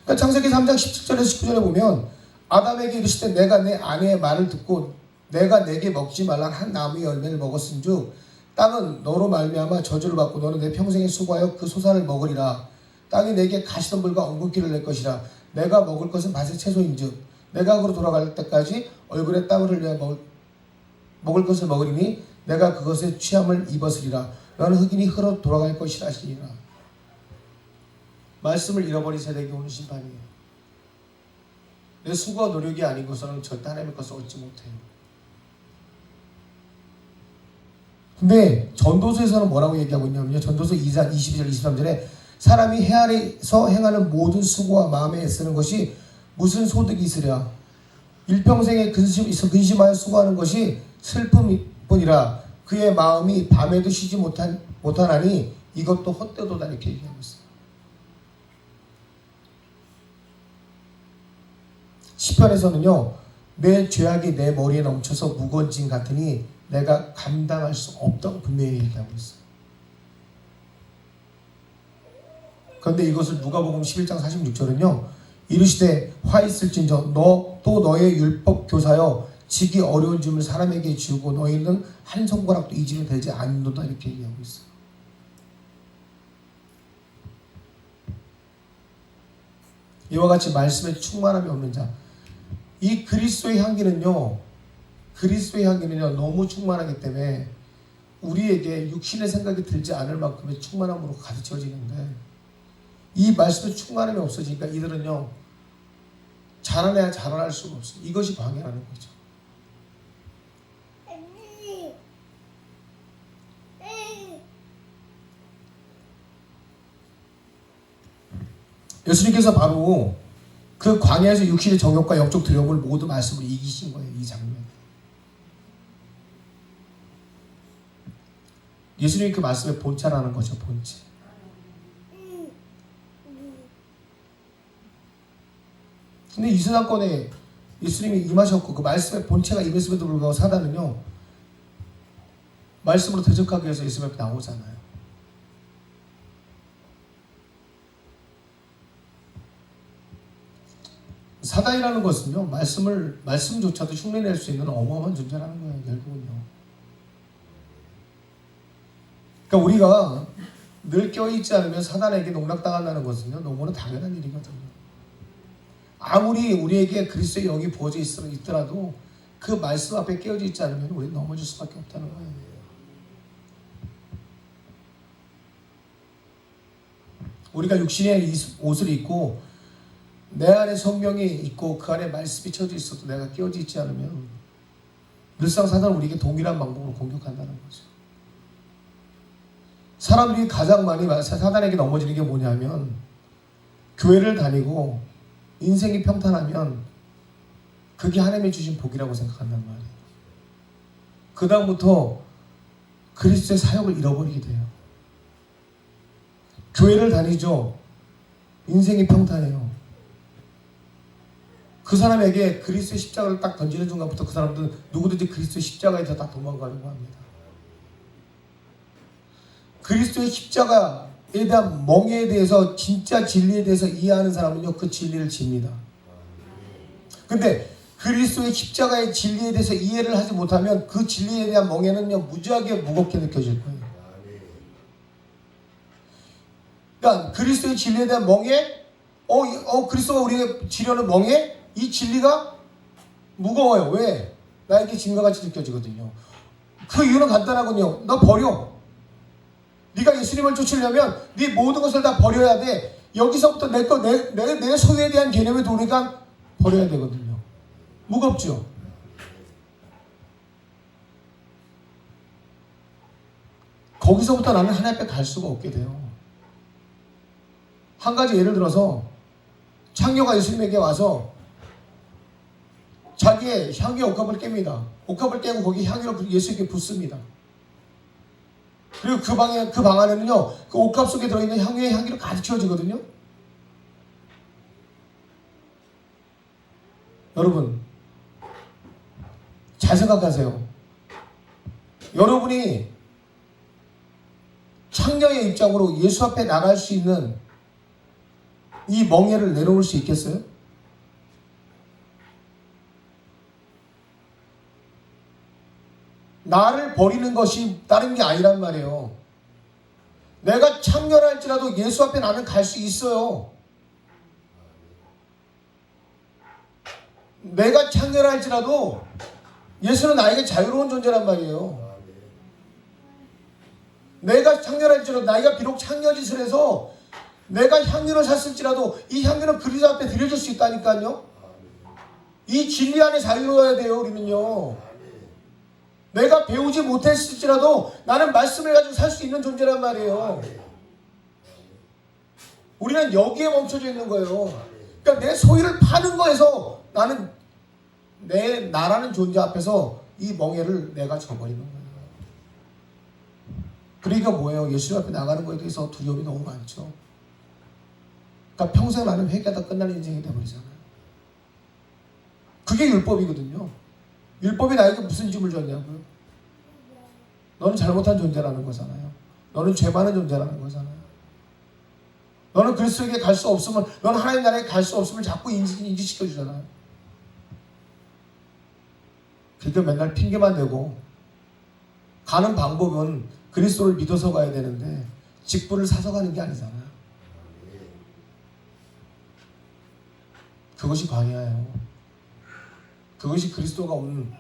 Speaker 2: 그러니까 창세기 3장 17절에서 19절에 보면 아담에게 이르시되 내가 내 아내의 말을 듣고 내가 내게 먹지 말란 한 나무의 열매를 먹었은즉 땅은 너로 말미암아 저주를 받고 너는 내 평생에 수고하여 그 소산을 먹으리라. 땅이 내게 가시덤불과 엉겅퀴를 낼 것이라. 내가 먹을 것은 밭의 채소인즉 내가 그로 돌아갈 때까지 얼굴에 땀을 흘려 먹을 것을 먹으리니 내가 그것의 취함을 입었으리라. 너는 흑인이 흙으로 돌아갈 것이라 하시니라. 말씀을 잃어버린 세대에게 오는 심판이에요. 내 수고와 노력이 아니고서는 절대 하나님의 것을 얻지 못해요. 근데 전도서에서는 뭐라고 얘기하고 있냐면요, 전도서 2장 22절 23절에 사람이 해 아래서 행하는 모든 수고와 마음에 애쓰는 것이 무슨 소득이 있으랴. 일평생에 근심하여 수고하는 것이 슬픔뿐이라. 그의 마음이 밤에도 쉬지 못하나니 이것도 헛되도다. 이렇게 얘기하고 있어요. 시편에서는요, 내 죄악이 내 머리에 넘쳐서 무거운 짐 같으니 내가 감당할 수 없다고 분명히 얘기하고 있어요. 그런데 이것을 누가복음 11장 46절은요, 이르시되 화 있을진저 또 너의 율법 교사여 지기 어려운 짐을 사람에게 지우고 너희는 한 손가락도 이 짐이 되지 않는도다. 이렇게 얘기하고 있어요. 이와 같이 말씀에 충만함이 없는 자, 이 그리스도의 향기는요 너무 충만하기 때문에 우리에게 육신의 생각이 들지 않을 만큼의 충만함으로 가득 채워지는데, 이 말씀에 충만함이 없어지니까 이들은요 자라나야 자라날 수가 없어요. 이것이 광야라는 거죠. 예수님께서 바로 그 광야에서 육신의 정욕과 영적 두려움을 모두 말씀으로 이기신 거예요. 이 장면. 예수님이 그 말씀의 본체라는 거죠. 본체. 근데 이 사건에 예수님이 임하셨고 그 말씀의 본체가 임했음에도 불구하고 사단은요 말씀으로 대적하기 위해서 예수님 앞에 나오잖아요. 사단이라는 것은요 말씀조차도 흉내낼 수 있는 어마어마한 존재라는 거예요. 결국은요. 그러니까 우리가 늘 껴있지 않으면 사단에게 농락당한다는 것은요 너무나 당연한 일이거든요. 아무리 우리에게 그리스도의 영이 부어져 있더라도 그 말씀 앞에 깨어져 있지 않으면 우리는 넘어질 수밖에 없다는 거예요. 우리가 육신의 옷을 입고 내 안에 성령이 있고 그 안에 말씀이 쳐져 있어도 내가 깨어져 있지 않으면 늘상 사단은 우리에게 동일한 방법으로 공격한다는 거죠. 사람들이 가장 많이 사단에게 넘어지는 게 뭐냐면 교회를 다니고 인생이 평탄하면 그게 하나님이 주신 복이라고 생각한단 말이에요. 그 다음부터 그리스도의 사역을 잃어버리게 돼요. 교회를 다니죠. 인생이 평탄해요. 그 사람에게 그리스도의 십자가를 딱 던지는 순간부터 그 사람들은 누구든지 그리스도의 십자가에서 다 도망가려고 합니다. 그리스도의 십자가에 대한 멍에에 대해서 진짜 진리에 대해서 이해하는 사람은요 그 진리를 집니다. 근데 그리스도의 십자가의 진리에 대해서 이해를 하지 못하면 그 진리에 대한 멍에는요 무지하게 무겁게 느껴질 거예요. 그러니까 그리스도의 진리에 대한 멍에 그리스도가 우리에게 지려는 멍에 이 진리가 무거워요. 왜? 나에게 짐과 같이 느껴지거든요. 그 이유는 간단하군요. 너 버려. 네가 예수님을 쫓으려면 네 모든 것을 다 버려야 돼. 여기서부터 내 소유에 대한 개념의 도리가 버려야 되거든요. 무겁죠? 거기서부터 나는 하나님 앞에 갈 수가 없게 돼요. 한 가지 예를 들어서 창녀가 예수님에게 와서 자기의 향기 옥합을 깹니다. 옥합을 깨고 거기 향기를 예수님께 붓습니다. 그리고 그 방 안에는요, 그 옥합 속에 들어있는 향유의 향기로 가득 채워지거든요. 여러분, 잘 생각하세요. 여러분이 창녀의 입장으로 예수 앞에 나갈 수 있는 이 멍에를 내려올 수 있겠어요? 나를 버리는 것이 다른 게 아니란 말이에요. 내가 창녀랄지라도 예수 앞에 나는 갈 수 있어요. 내가 창녀랄지라도 예수는 나에게 자유로운 존재란 말이에요. 내가 창녀랄지라도 나이가 비록 창녀짓을 해서 내가 향유를 샀을지라도 이 향유는 그리스도 앞에 드려질 수 있다니까요. 이 진리 안에 자유로워야 돼요. 우리는요. 내가 배우지 못했을지라도 나는 말씀을 가지고 살 수 있는 존재란 말이에요. 우리는 여기에 멈춰져 있는 거예요. 그러니까 내 소유를 파는 거에서 나는 나라는 존재 앞에서 이 멍에를 내가 져버리는 거예요. 그러니까 뭐예요? 예수 앞에 나가는 거에 대해서 두려움이 너무 많죠. 그러니까 평생 나는 회개하다 끝나는 인생이 되어버리잖아요. 그게 율법이거든요. 율법이 나에게 무슨 짐을 줬냐고요? 너는 잘못한 존재라는 거잖아요. 너는 죄 많은 존재라는 거잖아요. 너는 그리스도에게 갈 수 없음을, 너는 하나님 나라에 갈 수 없음을 자꾸 인지시켜 주잖아요. 그러니까 맨날 핑계만 대고 가는 방법은 그리스도를 믿어서 가야 되는데 직분을 사서 가는 게 아니잖아요. 그것이 광야예요. 그것이 그리스도가 없는,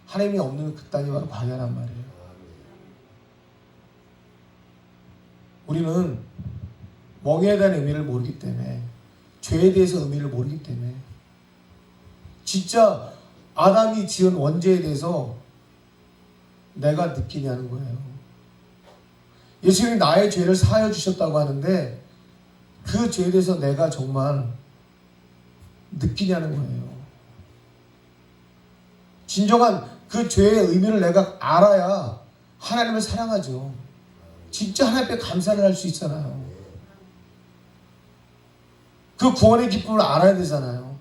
Speaker 2: 하나님이 없는 그 땅이 바로 광야란 말이에요. 우리는 멍에에 대한 의미를 모르기 때문에, 죄에 대해서 의미를 모르기 때문에, 진짜 아담이 지은 원죄에 대해서 내가 느끼냐는 거예요. 예수님이 나의 죄를 사하여 주셨다고 하는데 그 죄에 대해서 내가 정말 느끼냐는 거예요. 진정한 그 죄의 의미를 내가 알아야 하나님을 사랑하죠. 진짜 하나님 앞에 감사를 할 수 있잖아요. 그 구원의 기쁨을 알아야 되잖아요.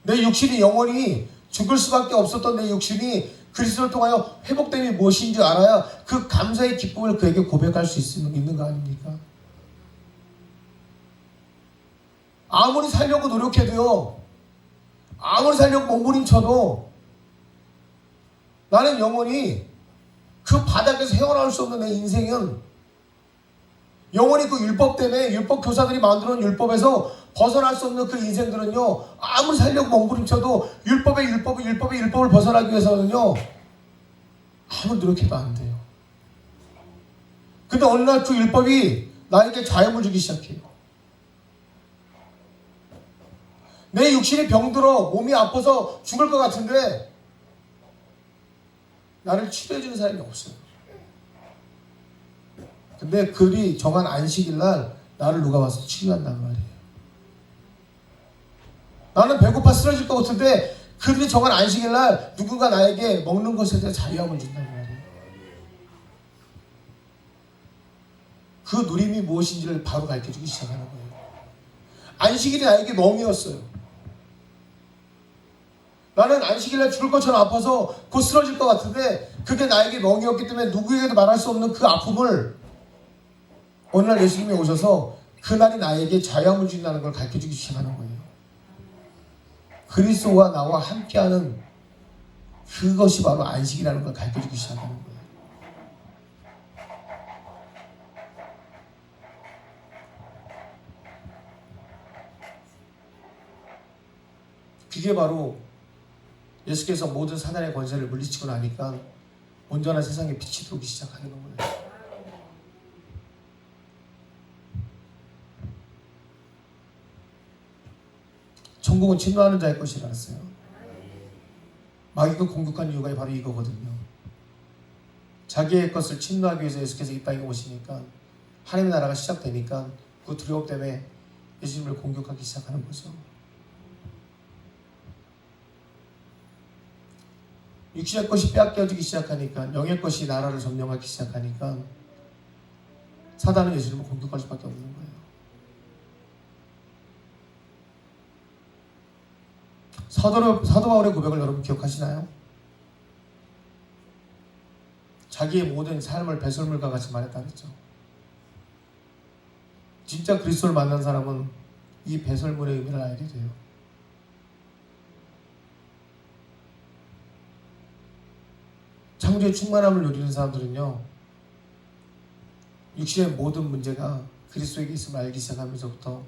Speaker 2: 내 육신이 영원히 죽을 수밖에 없었던 내 육신이 그리스도를 통하여 회복됨이 무엇인지 알아야 그 감사의 기쁨을 그에게 고백할 수 있는 거 아닙니까? 아무리 살려고 노력해도요, 아무리 살려고 몸부림쳐도 나는 영원히 그 바닥에서 헤어나올 수 없는 내 인생은 영원히 그 율법 때문에, 율법 교사들이 만들어 놓은 율법에서 벗어날 수 없는 그 인생들은요, 아무리 살려고 몸부림쳐도 율법을 벗어나기 위해서는요, 아무리 노력해도 안 돼요. 근데 어느 날 그 율법이 나에게 자유를 주기 시작해요. 내 육신이 병들어 몸이 아파서 죽을 것 같은데 나를 치료해주는 사람이 없어요. 근데 그들이 정한 안식일 날 나를 누가 와서 치료한단 말이에요. 나는 배고파 쓰러질 것 같은데 그들이 정한 안식일 날 누군가 나에게 먹는 것에 대해 자유함을 준단 말이에요. 그 누림이 무엇인지를 바로 가르쳐주기 시작하는 거예요. 안식일이 나에게 멍이었어요. 나는 안식일날 죽을 것처럼 아파서 곧 쓰러질 것 같은데 그게 나에게 멍이었기 때문에 누구에게도 말할 수 없는 그 아픔을 어느 날 예수님이 오셔서 그날이 나에게 자유함을 준다는 걸 가르쳐주기 시작하는 거예요. 그리스도와 나와 함께하는 그것이 바로 안식이라는 걸 가르쳐주기 시작하는 거예요. 그게 바로 예수께서 모든 사단의 권세를 물리치고 나니까 온전한 세상에 빛이 들어오기 시작하는 거예요. 천국은 침노하는 자의 것이라 했어요. 마귀가 공격한 이유가 바로 이거거든요. 자기의 것을 침노하기 위해서 예수께서 이 땅에 오시니까 하나님의 나라가 시작되니까 그 두려움 때문에 예수님을 공격하기 시작하는 거죠. 육신의 것이 빼앗겨지기 시작하니까, 영의 것이 나라를 점령하기 시작하니까 사단은 예수님을 공격할 수밖에 없는 거예요. 사도 바울의 고백을 여러분 기억하시나요? 자기의 모든 삶을 배설물과 같이 말했다 그랬죠. 진짜 그리스도를 만난 사람은 이 배설물의 의미를 알게 돼요. 창조의 충만함을 누리는 사람들은요, 육신의 모든 문제가 그리스도에게 있음을 알기 시작하면서부터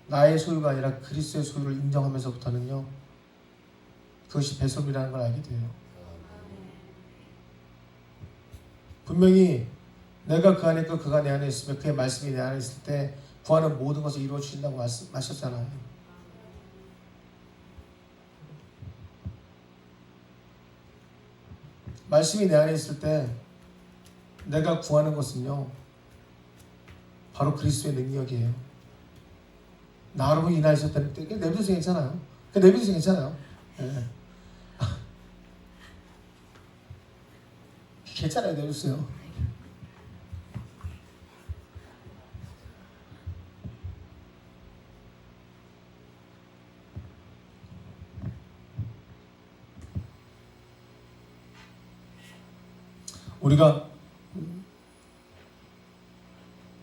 Speaker 2: 나의 소유가 아니라 그리스도의 소유를 인정하면서부터는요, 그것이 배설물이라는 걸 알게 돼요. 분명히 내가 그 안에 있고 그가 내 안에 있으면 그의 말씀이 내 안에 있을 때 구하는 모든 것을 이루어 주신다고 말씀하셨잖아요. 말씀이 내 안에 있을 때 내가 구하는 것은요, 바로 그리스도의 능력이에요. 나로 인하셨다는 때 내비두세요. 괜찮아요. 내비두세요. 괜찮아요. 네. 괜찮아요. 내비두세요. 우리가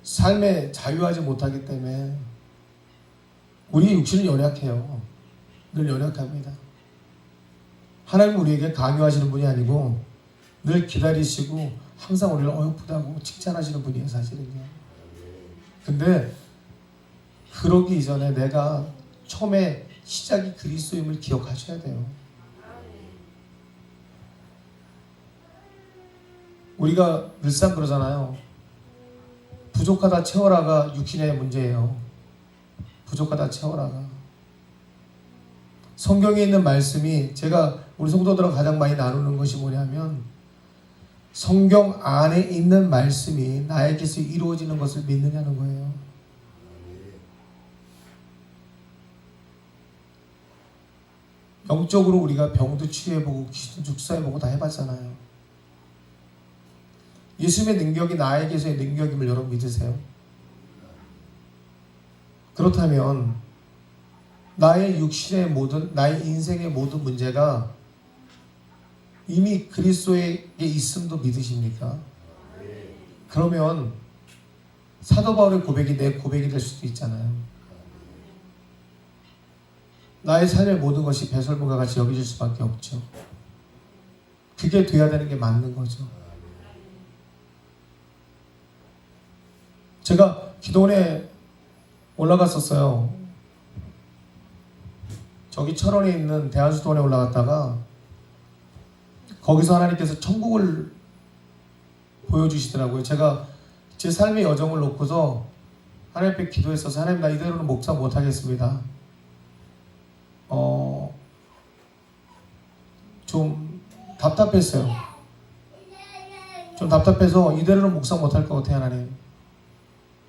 Speaker 2: 삶에 자유하지 못하기 때문에 우리 육신은 연약해요. 늘 연약합니다. 하나님은 우리에게 강요하시는 분이 아니고 늘 기다리시고 항상 우리를 어여쁘다고 칭찬하시는 분이에요, 사실은요. 근데 그러기 이전에 내가 처음에 시작이 그리스도임을 기억하셔야 돼요. 우리가 늘상 그러잖아요. 부족하다 채워라가 육신의 문제예요. 부족하다 채워라가. 성경에 있는 말씀이, 제가 우리 성도들과 가장 많이 나누는 것이 뭐냐면, 성경 안에 있는 말씀이 나에게서 이루어지는 것을 믿느냐는 거예요. 영적으로 우리가 병도 치유해보고 귀신도 축사해보고 다 해봤잖아요. 예수님의 능력이 나에게서의 능력임을 여러분 믿으세요? 그렇다면 나의 육신의 모든, 나의 인생의 모든 문제가 이미 그리스도에게 있음도 믿으십니까? 그러면 사도 바울의 고백이 내 고백이 될 수도 있잖아요. 나의 삶의 모든 것이 배설물과 같이 여겨질 수밖에 없죠. 그게 돼야 되는 게 맞는 거죠. 제가 기도원에 올라갔었어요. 저기 철원에 있는 대한수도원에 올라갔다가 거기서 하나님께서 천국을 보여주시더라고요. 제가 제 삶의 여정을 놓고서 하나님 앞에 기도했어서, 하나님 나 이대로는 목사 못하겠습니다. 좀 답답했어요. 좀 답답해서 이대로는 목사 못할 것 같아요. 하나님,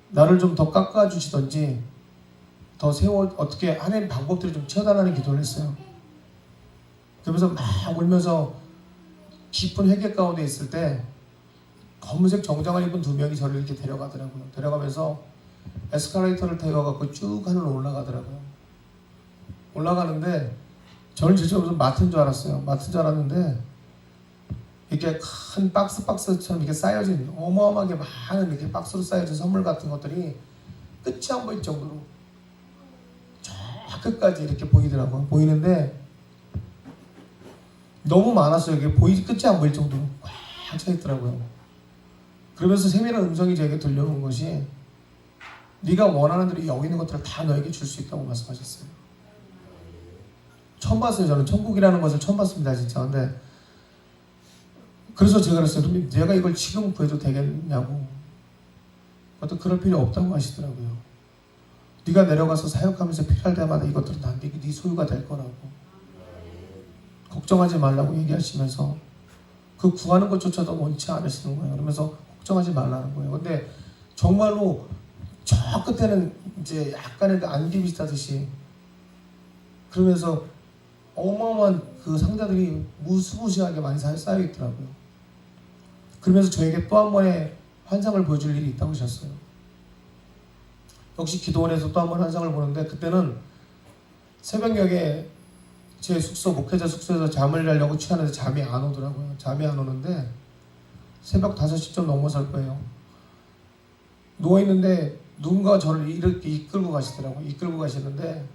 Speaker 2: 나를 좀 더 깎아주시던지 더 어떻게 하나님 방법들을 좀 채워달라는 기도를 했어요. 그러면서 막 울면서 깊은 회개 가운데 있을 때 검은색 정장을 입은 두 명이 저를 이렇게 데려가더라고요. 데려가면서 에스컬레이터를 태워갖고 쭉 하늘로 올라가더라고요. 올라가는데 저는 진짜 무슨 마트인 줄 알았어요. 마트인 줄 알았는데 이렇게 큰 박스처럼 이렇게 쌓여진, 어마어마하게 많은 이렇게 박스로 쌓여진 선물 같은 것들이 끝이 안 보일 정도로 저 끝까지 이렇게 보이더라고요. 보이는데 너무 많았어요. 이게 끝이 안 보일 정도로 꽉 차 있더라고요. 그러면서 세밀한 음성이 저에게 들려오는 것이, 네가 원하는 대로 여기 있는 것들을 다 너에게 줄 수 있다고 말씀하셨어요. 처음 봤어요. 저는 천국이라는 것을 처음 봤습니다. 진짜. 근데 그래서 제가 그랬어요. 그럼 내가 이걸 지금 구해도 되겠냐고. 또 그럴 필요 없다고 하시더라고요. 네가 내려가서 사역하면서 필요할 때마다 이것들은 다 네 소유가 될 거라고. 걱정하지 말라고 얘기하시면서 그 구하는 것조차도 원치 않으시는 거예요. 그러면서 걱정하지 말라는 거예요. 근데 정말로 저 끝에는 이제 약간의 그 안개 비슷하듯이 그러면서 어마어마한 그 상자들이 무수무시하게 많이 쌓여 있더라고요. 그러면서 저에게 또 한 번의 환상을 보여줄 일이 있다고 하셨어요. 역시 기도원에서 또 한 번 환상을 보는데 그때는 새벽녘에 제 숙소, 목회자 숙소에서 잠을 자려고 취하는데 잠이 안 오더라고요. 잠이 안 오는데 새벽 5시쯤 넘어설 거예요. 누워있는데 누군가 저를 이렇게 이끌고 가시더라고요. 이끌고 가시는데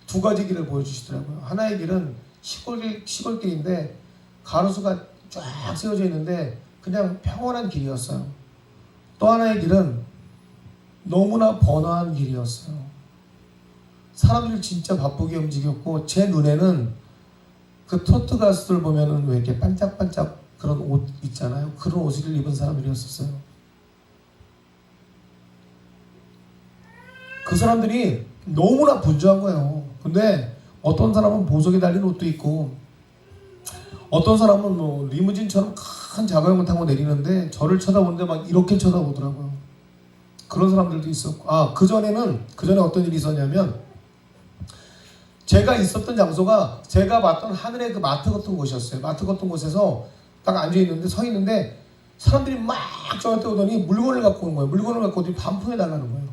Speaker 2: 두 가지 길을 보여주시더라고요. 하나의 길은 시골길인데 가로수가 쫙 세워져 있는데 그냥 평온한 길이었어요. 또 하나의 길은 너무나 번화한 길이었어요. 사람들이 진짜 바쁘게 움직였고 제 눈에는 그 트로트 가수들 보면은 왜 이렇게 반짝반짝 그런 옷 있잖아요. 그런 옷을 입은 사람들이었었어요. 그 사람들이 너무나 분주한 거예요. 근데 어떤 사람은 보석에 달린 옷도 있고 어떤 사람은 뭐 리무진처럼 큰 자가용을 타고 내리는데 저를 쳐다보는데 막 이렇게 쳐다보더라고요. 그런 사람들도 있었고 그 전에 어떤 일이 있었냐면 제가 있었던 장소가 제가 봤던 하늘의 그 마트 같은 곳이었어요. 마트 같은 곳에서 딱 앉아있는데 서 있는데 사람들이 막 저한테 오더니 물건을 갖고 온 거예요. 물건을 갖고 오더니 반품해달라는 거예요.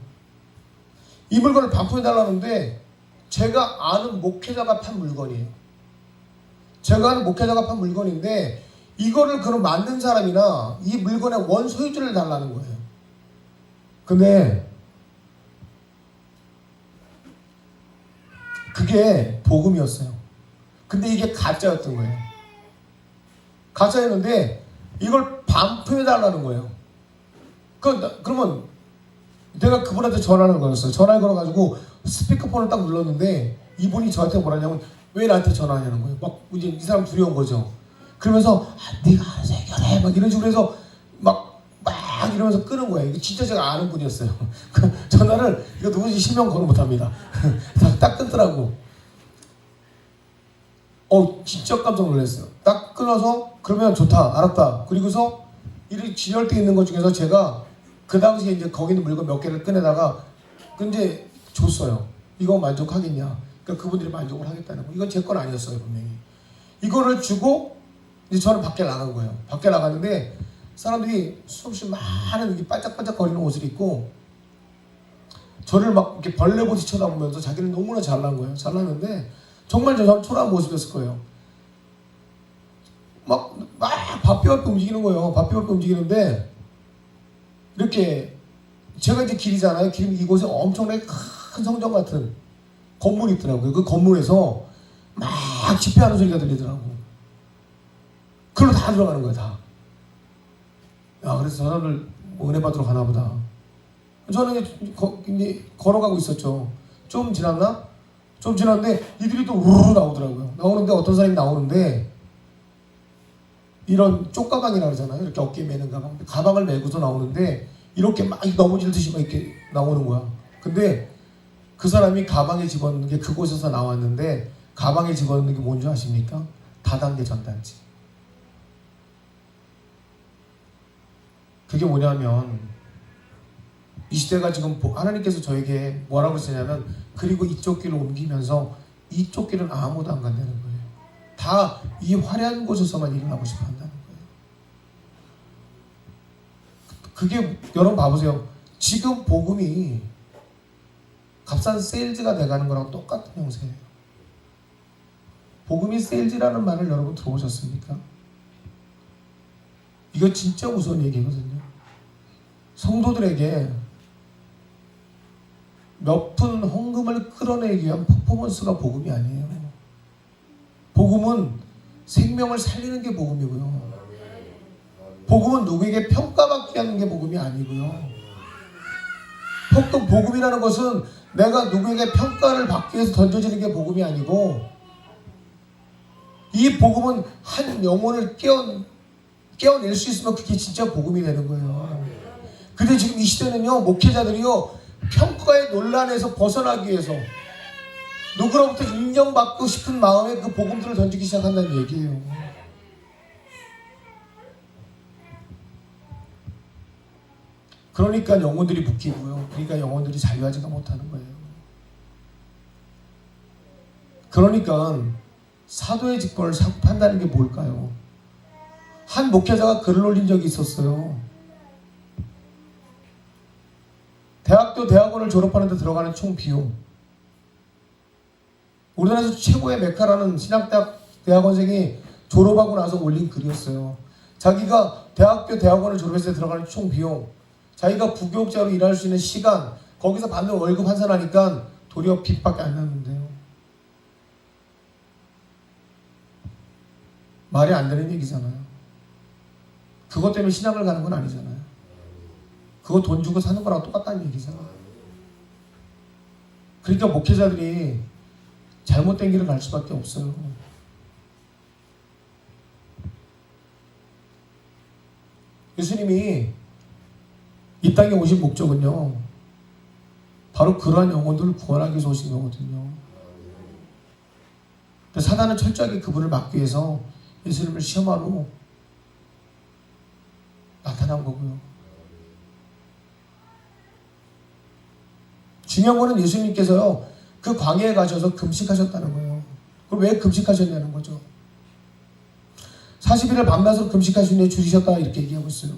Speaker 2: 이 물건을 반품해달라는데 제가 아는 목회자가 판 물건이에요. 제가 아는 목회자가 판 물건인데 이거를 그럼 만든 사람이나 이 물건의 원소유주를 달라는 거예요. 근데 그게 복음이었어요. 근데 이게 가짜였던 거예요. 가짜였는데 이걸 반품해달라는 거예요. 그러면 내가 그분한테 전화를 걸었어요. 전화를 걸어가지고 스피커폰을 딱 눌렀는데 이분이 저한테 뭐라냐면 왜 나한테 전화하냐는 거예요. 막 이제 이 사람 두려운 거죠. 그러면서 네가 알아서 해결해 막 이런 식으로 해서 막 이러면서 끄는 거예요. 이게 진짜 제가 아는 분이었어요. 그 전화를 이거 누구지 실명 거론 못합니다. 딱 끊더라고. 진짜 깜짝 놀랐어요. 딱 끊어서 그러면 좋다 알았다. 그리고서 이 진열대에 있는 것 중에서 제가 그 당시에 이제 거기 있는 물건 몇 개를 꺼내다가 이제 줬어요. 이거 만족하겠냐? 그러니까 그분들이 만족을 하겠다는 거. 이건 제 건 아니었어요 분명히. 이거를 주고 이제 저는 밖에 나간 거예요. 밖에 나갔는데 사람들이 수없이 많은 이렇게 반짝반짝 거리는 옷을 입고 저를 막 이렇게 벌레보듯이 쳐다보면서 자기는 너무나 잘난 거예요. 잘났는데 정말 저 초라한 모습이었을 거예요. 막 바삐바삐 움직이는 거예요. 바삐바삐 움직이는데 이렇게 제가 이제 길이잖아요. 길 이곳에 엄청나게 큰 성전 같은 건물이 있더라고요. 그 건물에서 막 집회하는 소리가 들리더라고. 그걸로 다 들어가는 거예요. 다. 그래서 저 사람들 뭐 은혜 받으러 가나 보다. 저는 이제 걸어가고 있었죠. 좀 지났나? 좀 지났는데 이들이 또 우르르 나오더라고요. 나오는데 어떤 사람이 나오는데 이런 쪽가방이라 그러잖아요. 이렇게 어깨에 매는 가방. 가방을 메고서 나오는데 이렇게 막 넘어질듯이 막 이렇게 나오는 거야. 근데 그 사람이 가방에 집어넣는 게 그곳에서 나왔는데 가방에 집어넣는 게 뭔지 아십니까? 다단계 전단지. 그게 뭐냐면 이 시대가 지금 하나님께서 저에게 뭐라고 하시냐면 그리고 이쪽 길을 옮기면서 이쪽 길은 아무도 안 간다는 거예요. 다 이 화려한 곳에서만 일어나고 싶어 한다는 거예요. 그게 여러분 봐보세요. 지금 복음이 값싼 세일즈가 돼가는 거랑 똑같은 형태예요. 복음이 세일즈라는 말을 여러분 들어보셨습니까? 이거 진짜 무서운 얘기거든요. 성도들에게 몇 푼 헌금을 끌어내기 위한 퍼포먼스가 복음이 아니에요. 복음은 생명을 살리는 게 복음이고요. 복음은 누구에게 평가받게 하는 게 복음이 아니고요. 혹독 복음이라는 것은 내가 누구에게 평가를 받기 위해서 던져지는 게 복음이 아니고, 이 복음은 한 영혼을 깨어낼 수 있으면 그게 진짜 복음이 되는 거예요. 근데 지금 이 시대는요, 목회자들이요, 평가의 논란에서 벗어나기 위해서 누구로부터 인정받고 싶은 마음에 그 복음들을 던지기 시작한다는 얘기예요. 그러니까 영혼들이 묶이고요. 그러니까 영혼들이 자유하지가 못하는 거예요. 그러니까 사도의 직분을 사고 판다는 게 뭘까요? 한 목회자가 글을 올린 적이 있었어요. 대학교, 대학원을 졸업하는 데 들어가는 총 비용. 우리나라에서 최고의 메카라는 신학대학 대학원생이 졸업하고 나서 올린 글이었어요. 자기가 대학교, 대학원을 졸업했을 때 들어가는 총 비용, 자기가 부교육자로 일할 수 있는 시간, 거기서 받는 월급 환산하니까 도리어 빚밖에 안 났는데요. 말이 안 되는 얘기잖아요. 그것 때문에 신학을 가는 건 아니잖아요. 그거 돈 주고 사는 거랑 똑같다는 얘기잖아요. 그러니까 목회자들이 잘못된 길을 갈 수밖에 없어요. 예수님이 이 땅에 오신 목적은요, 바로 그러한 영혼들을 구원하기 위해서 오신 거거든요. 근데 사단은 철저하게 그분을 막기 위해서 예수님을 시험하러 나타난 거고요. 중요한 거는 예수님께서요, 그 광야에 가셔서 금식하셨다는 거예요. 그럼 왜 금식하셨냐는 거죠. 40일을 밤낮으로 금식하신 후에 줄이셨다 이렇게 얘기하고 있어요.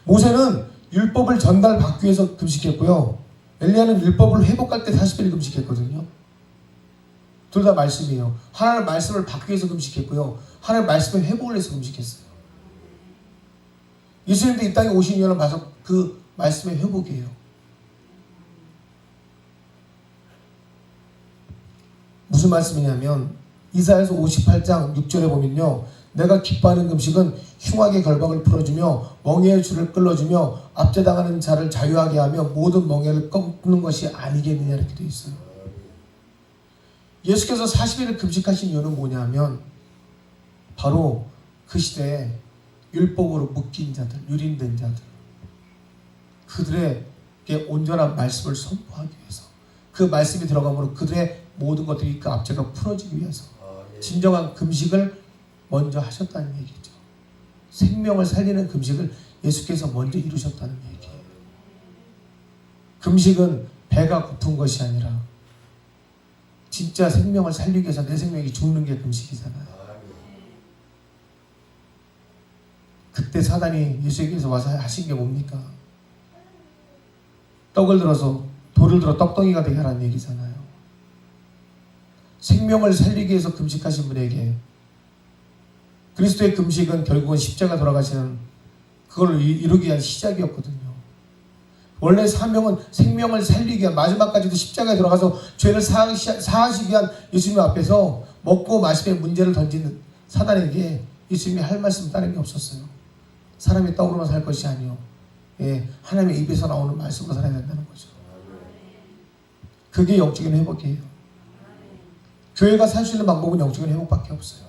Speaker 2: 모세는 율법을 전달받기 위해서 금식했고요. 엘리야는 율법을 회복할 때 40일 금식했거든요. 둘 다 말씀이에요. 하나는 말씀을 받기 위해서 금식했고요. 하나는 말씀을 회복을 해서 금식했어요. 예수님도 이 땅에 오신 이유는 바로 그 말씀의 회복이에요. 무슨 말씀이냐면 이사야서 58장 6절에 보면요, 내가 기뻐하는 금식은 흉악의 결박을 풀어주며 멍에의 줄을 끌어주며 압제당하는 자를 자유하게 하며 모든 멍에를 꺾는 것이 아니겠느냐 이렇게 되어 있어요. 예수께서 40일을 금식하신 이유는 뭐냐면 바로 그 시대에 율법으로 묶인 자들, 유린된 자들, 그들에게 온전한 말씀을 선포하기 위해서, 그 말씀이 들어감으로 그들의 모든 것들이 그 압제가 풀어지기 위해서 진정한 금식을 먼저 하셨다는 얘기죠. 생명을 살리는 금식을 예수께서 먼저 이루셨다는 얘기예요. 금식은 배가 고픈 것이 아니라 진짜 생명을 살리기 위해서 내 생명이 죽는 게 금식이잖아요. 그때 사단이 예수에게서 와서 하신 게 뭡니까? 떡을 들어서 돌을 들어 떡덩이가 되게 하라는 얘기잖아요. 생명을 살리기 위해서 금식하신 분에게 그리스도의 금식은 결국은 십자가 돌아가시는 그걸 이루기 위한 시작이었거든요. 원래 사명은 생명을 살리기 위한, 마지막까지도 십자가에 들어가서 죄를 사하시기 위한 예수님 앞에서 먹고 마시면 문제를 던지는 사단에게 예수님이 할 말씀 다른 게 없었어요. 사람이 떡으로만 살 것이 아니요, 하나님의 입에서 나오는 말씀으로 살아야 된다는 거죠. 그게 영적인 회복이에요. 교회가 살 수 있는 방법은 영적인 회복밖에 없어요.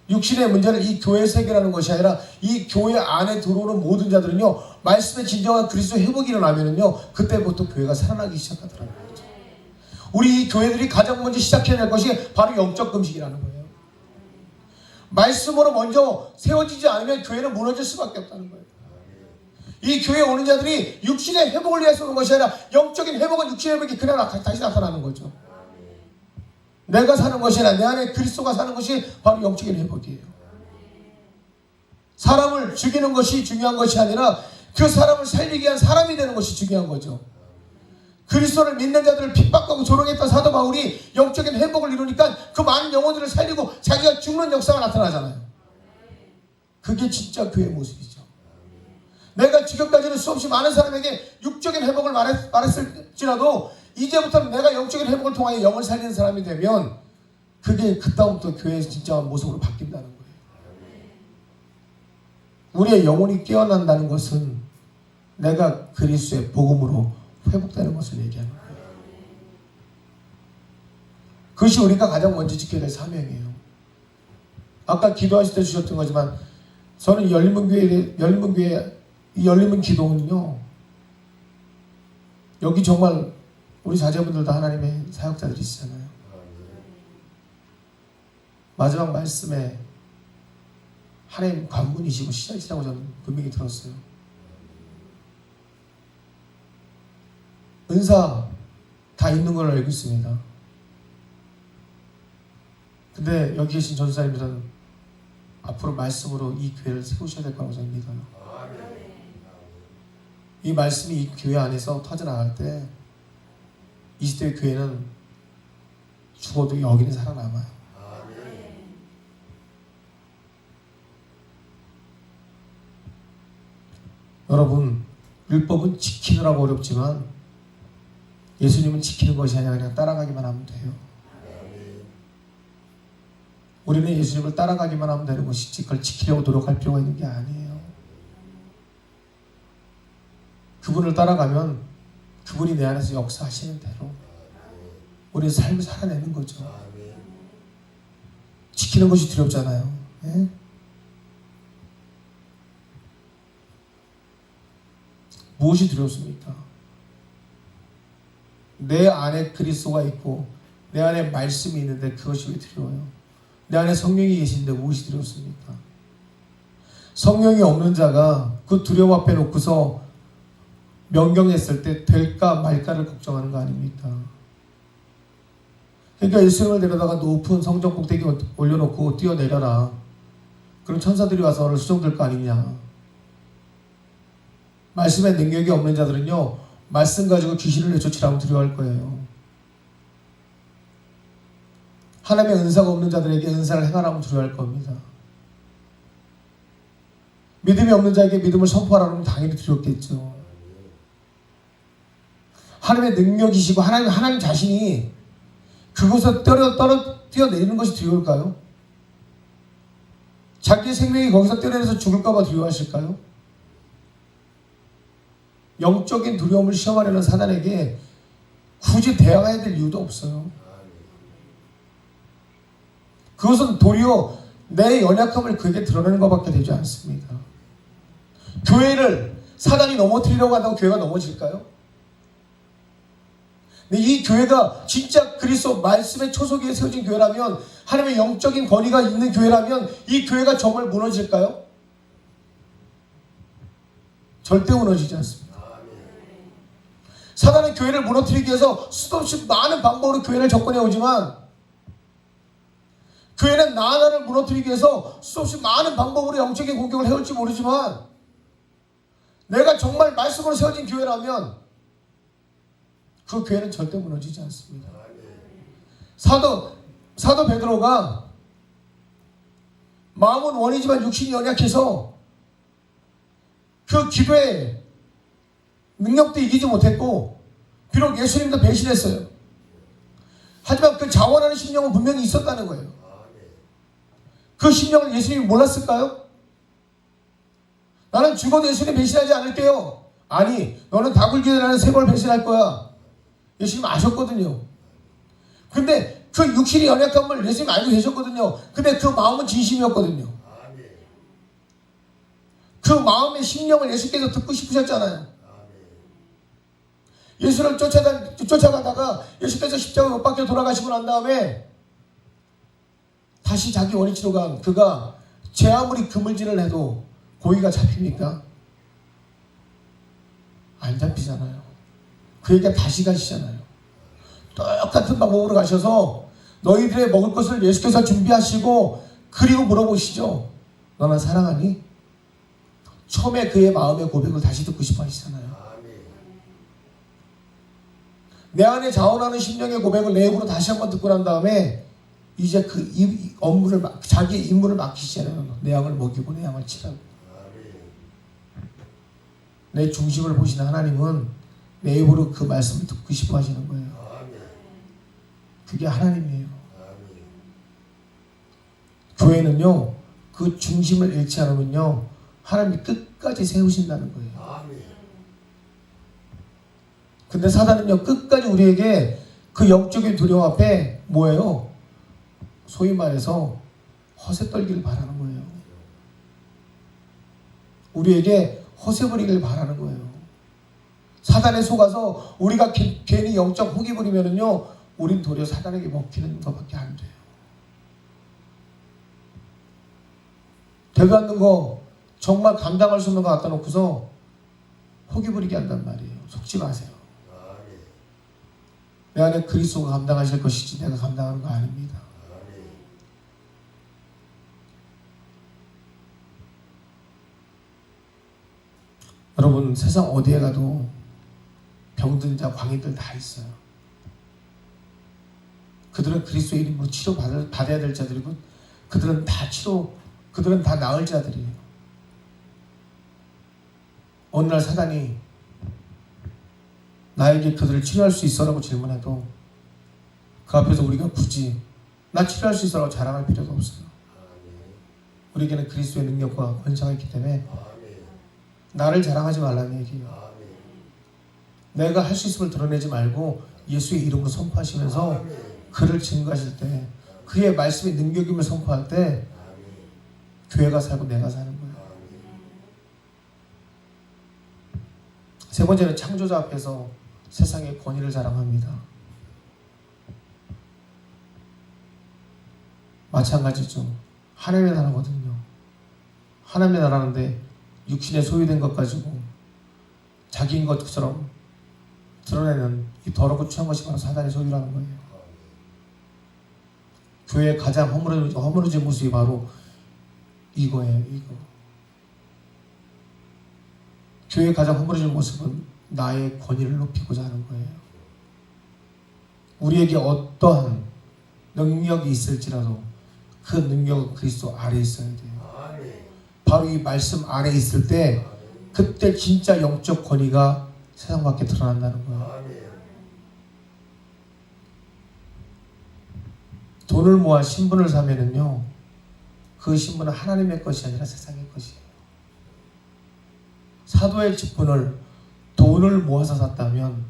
Speaker 2: 육신의 문제를 이 교회에서 해결하는 것이 아니라 이 교회 안에 들어오는 모든 자들은요, 말씀의 진정한 그리스도 회복이 일어나면은요, 그때부터 교회가 살아나기 시작하더라는 거죠. 우리 이 교회들이 가장 먼저 시작해야 할 것이 바로 영적 금식이라는 거예요. 말씀으로 먼저 세워지지 않으면 교회는 무너질 수밖에 없다는 거예요. 이 교회에 오는 자들이 육신의 회복을 위해서 오는 것이 아니라 영적인 회복은 육신의 회복이 그냥 다시 나타나는 거죠. 내가 사는 것이 아니라 내 안에 그리스도가 사는 것이 바로 영적인 회복이에요. 사람을 죽이는 것이 중요한 것이 아니라 그 사람을 살리기 위한 사람이 되는 것이 중요한 거죠. 그리스도를 믿는 자들을 핍박하고 조롱했던 사도 바울이 영적인 회복을 이루니까 그 많은 영혼들을 살리고 자기가 죽는 역사가 나타나잖아요. 그게 진짜 교회의 모습이죠. 내가 지금까지는 수없이 많은 사람에게 육적인 회복을 말했을지라도 이제부터는 내가 영적인 회복을 통하여 영을 살리는 사람이 되면 그게 그다음부터 교회의 진짜 모습으로 바뀐다는 거예요. 우리의 영혼이 깨어난다는 것은 내가 그리스도의 복음으로 회복되는 것을 얘기하는 거예요. 그것이 우리가 가장 먼저 지켜야 될 사명이에요. 아까 기도하실 때 주셨던 거지만 저는 열린문교회 이 열린문 기도는요, 여기 정말 우리 자제분들도 하나님의 사역자들이시잖아요. 마지막 말씀에 하나님 관문이시고 시작이시라고 저는 분명히 들었어요. 은사 다 있는 걸로 알고 있습니다. 근데 여기 계신 전사님들은 앞으로 말씀으로 이 교회를 세우셔야 될 거라고 저는 믿어요. 이 말씀이 이 교회 안에서 터져나갈 때 이 시대의 교회는 죽어도 여기는 살아남아요. 여러분, 율법은 지키느라고 어렵지만 예수님은 지키는 것이 아니라 그냥 따라가기만 하면 돼요. 우리는 예수님을 따라가기만 하면 되는 것이지 그걸 지키려고 노력할 필요가 있는 게 아니에요. 그분을 따라가면 그분이 내 안에서 역사하시는 대로 우리의 삶을 살아내는 거죠. 지키는 것이 두렵잖아요. 예? 무엇이 두렵습니까? 내 안에 그리스도가 있고 내 안에 말씀이 있는데 그것이 왜 두려워요? 내 안에 성령이 계신데 무엇이 두렵습니까? 성령이 없는 자가 그 두려움 앞에 놓고서 명경했을 때 될까 말까를 걱정하는 거 아닙니까? 그러니까 예수님을 데려다가 높은 성전 꼭대기 올려놓고 뛰어내려라. 그럼 천사들이 와서 너를 수정될 거 아니냐? 말씀에 능력이 없는 자들은요, 말씀 가지고 귀신을 내쫓으라고 두려워할 거예요. 하나님의 은사가 없는 자들에게 은사를 행하라고 두려워할 겁니다. 믿음이 없는 자에게 믿음을 선포하라고 하면 당연히 두렵겠죠. 하나님의 능력이시고 하나님 자신이 그곳에 뛰어내리는 것이 두려울까요? 자기의 생명이 거기서 뛰어내려서 죽을까 봐 두려워하실까요? 영적인 두려움을 시험하려는 사단에게 굳이 대항해야 될 이유도 없어요. 그것은 도리어 내 연약함을 그에게 드러내는 것밖에 되지 않습니다. 교회를 사단이 넘어뜨리려고 한다고 교회가 넘어질까요? 근데 이 교회가 진짜 그리스도 말씀의 초소기에 세워진 교회라면, 하나님의 영적인 권위가 있는 교회라면 이 교회가 정말 무너질까요? 절대 무너지지 않습니다. 사단은 교회를 무너뜨리기 위해서 수도 없이 많은 방법으로 교회를 접근해 오지만, 교회는 나 하나를 무너뜨리기 위해서 수도 없이 많은 방법으로 영적인 공격을 해올지 모르지만, 내가 정말 말씀으로 세워진 교회라면 그 교회는 절대 무너지지 않습니다. 사도 베드로가 마음은 원이지만 육신이 연약해서 그 기도에 능력도 이기지 못했고, 비록 예수님도 배신했어요. 하지만 그 자원하는 심령은 분명히 있었다는 거예요. 그 심령을 예수님이 몰랐을까요? 나는 죽어도 예수님 배신하지 않을게요. 아니, 너는 다 굴기 전에 나는 세 번 배신할 거야. 예수님 아셨거든요. 근데 그 육신이 연약함을 예수님 알고 계셨거든요. 근데 그 마음은 진심이었거든요. 그 마음의 심령을 예수께서 듣고 싶으셨잖아요. 예수를 쫓아가다가 예수께서 십자가 못 박혀 돌아가시고 난 다음에 다시 자기 원위치로 간 그가 제 아무리 그물질을 해도 고기가 잡힙니까? 안 잡히잖아요. 그에게 다시 가시잖아요. 똑같은 방법으로 가셔서 너희들의 먹을 것을 예수께서 준비하시고, 그리고 물어보시죠. 너는 사랑하니? 처음에 그의 마음의 고백을 다시 듣고 싶어 하시잖아요. 내 안에 자원하는 심령의 고백을 내 입으로 다시 한번 듣고 난 다음에 이제 그 업무를, 자기의 임무를 맡기시잖아요. 내 양을 먹이고 내 양을 치라고. 내 중심을 보시는 하나님은 내 입으로 그 말씀을 듣고 싶어 하시는 거예요. 그게 하나님이에요. 교회는요, 그 중심을 잃지 않으면요, 하나님이 끝까지 세우신다는 거예요. 근데 사단은요 끝까지 우리에게 그 영적인 두려움 앞에 뭐예요? 소위 말해서 허세 떨기를 바라는 거예요. 우리에게 허세 부리길 바라는 거예요. 사단에 속아서 우리가 괜히 영적 호기 부리면은요 우린 도리어 사단에게 먹히는 것밖에 안 돼요. 되도 않는 거 정말 감당할 수 없는 거 갖다 놓고서 호기 부리게 한단 말이에요. 속지 마세요. 내 안에 그리스도가 감당하실 것이지 내가 감당하는 거 아닙니다. 여러분 세상 어디에 가도 병든 자, 광인들 다 있어요. 그들은 그리스도의 이름으로 치료받아야 될 자들이고 그들은 다 나을 자들이에요. 어느 날 사단이 나에게 그들을 치료할 수 있어라고 질문해도 그 앞에서 우리가 굳이 나 치료할 수 있어라고 자랑할 필요가 없어요. 우리에게는 그리스도의 능력과 권세가 있기 때문에 나를 자랑하지 말라는 얘기예요. 내가 할 수 있음을 드러내지 말고 예수의 이름으로 선포하시면서 그를 증거하실 때 그의 말씀의 능력임을 선포할 때 교회가 살고 내가 사는 거예요. 세 번째는 창조자 앞에서 세상의 권위를 자랑합니다. 마찬가지죠. 하나님의 나라거든요. 하나님의 나라인데 육신에 소유된 것 가지고 자기인 것처럼 드러내는 이 더럽고 추한 것이 바로 사단의 소유라는 거예요. 교회의 가장 허물어진 모습이 바로 이거예요. 이거. 교회의 가장 허물어진 모습은 나의 권위를 높이고자 하는 거예요. 우리에게 어떠한 능력이 있을지라도 그 능력은 그리스도 아래에 있어야 돼요. 바로 이 말씀 안에 있을 때 그때 진짜 영적 권위가 세상 밖에 드러난다는 거예요. 돈을 모아 신분을 사면은요 그 신분은 하나님의 것이 아니라 세상의 것이에요. 사도의 직분을 돈을 모아서 샀다면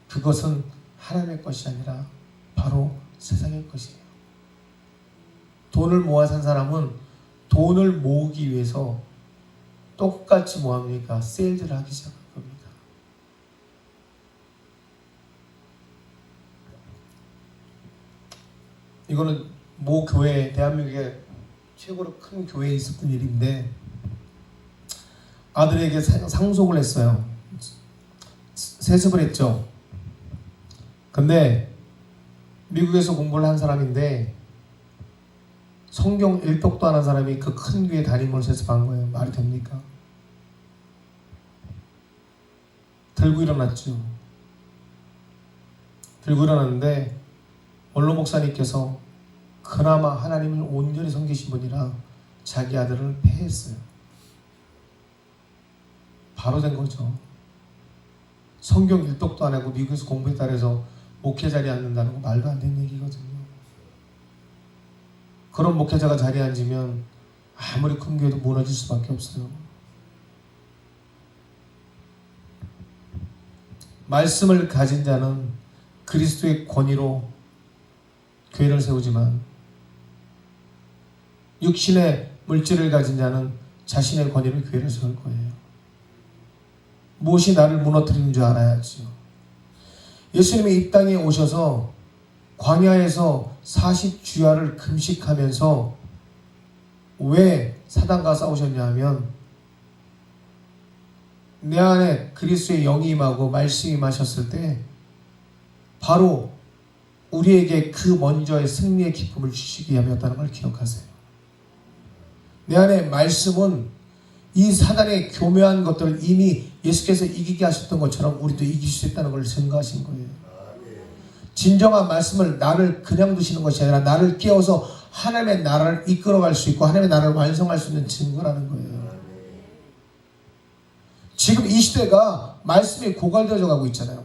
Speaker 2: 그것은 하나님의 것이 아니라 바로 세상의 것이에요. 돈을 모아 산 사람은 돈을 모으기 위해서 똑같이 뭐합니까? 세일즈를 하기 시작한 겁니다. 이거는 모 교회, 대한민국의 최고로 큰 교회에 있었던 일인데 아들에게 상속을 했어요. 세습을 했죠. 근데 미국에서 공부를 한 사람인데 성경 일독도 안 한 사람이 그 큰 교회 담임을 세습한 거예요. 말이 됩니까? 들고 일어났죠. 들고 일어났는데 원로 목사님께서 그나마 하나님을 온전히 섬기신 분이라 자기 아들을 폐했어요. 바로 된 거죠. 성경 일독도 안 하고 미국에서 공부했다 해서 목회 자리에 앉는다는 거 말도 안 되는 얘기거든요. 그런 목회자가 자리에 앉으면 아무리 큰 교회도 무너질 수밖에 없어요. 말씀을 가진 자는 그리스도의 권위로 교회를 세우지만 육신의 물질을 가진 자는 자신의 권위로 교회를 세울 거예요. 무엇이 나를 무너뜨리는 줄 알아야죠. 예수님이 이 땅에 오셔서 광야에서 40주야를 금식하면서 왜 사단과 싸우셨냐 하면 내 안에 그리스도의 영이 임하고 말씀이 임하셨을 때 바로 우리에게 그 먼저의 승리의 기쁨을 주시기 위함이었다는 걸 기억하세요. 내 안에 말씀은 이 사단의 교묘한 것들을 이미 예수께서 이기게 하셨던 것처럼 우리도 이길 수 있다는 걸 증거하신 거예요. 진정한 말씀을 나를 그냥 두시는 것이 아니라 나를 깨워서 하나님의 나라를 이끌어갈 수 있고 하나님의 나라를 완성할 수 있는 증거라는 거예요. 지금 이 시대가 말씀이 고갈되어져 가고 있잖아요.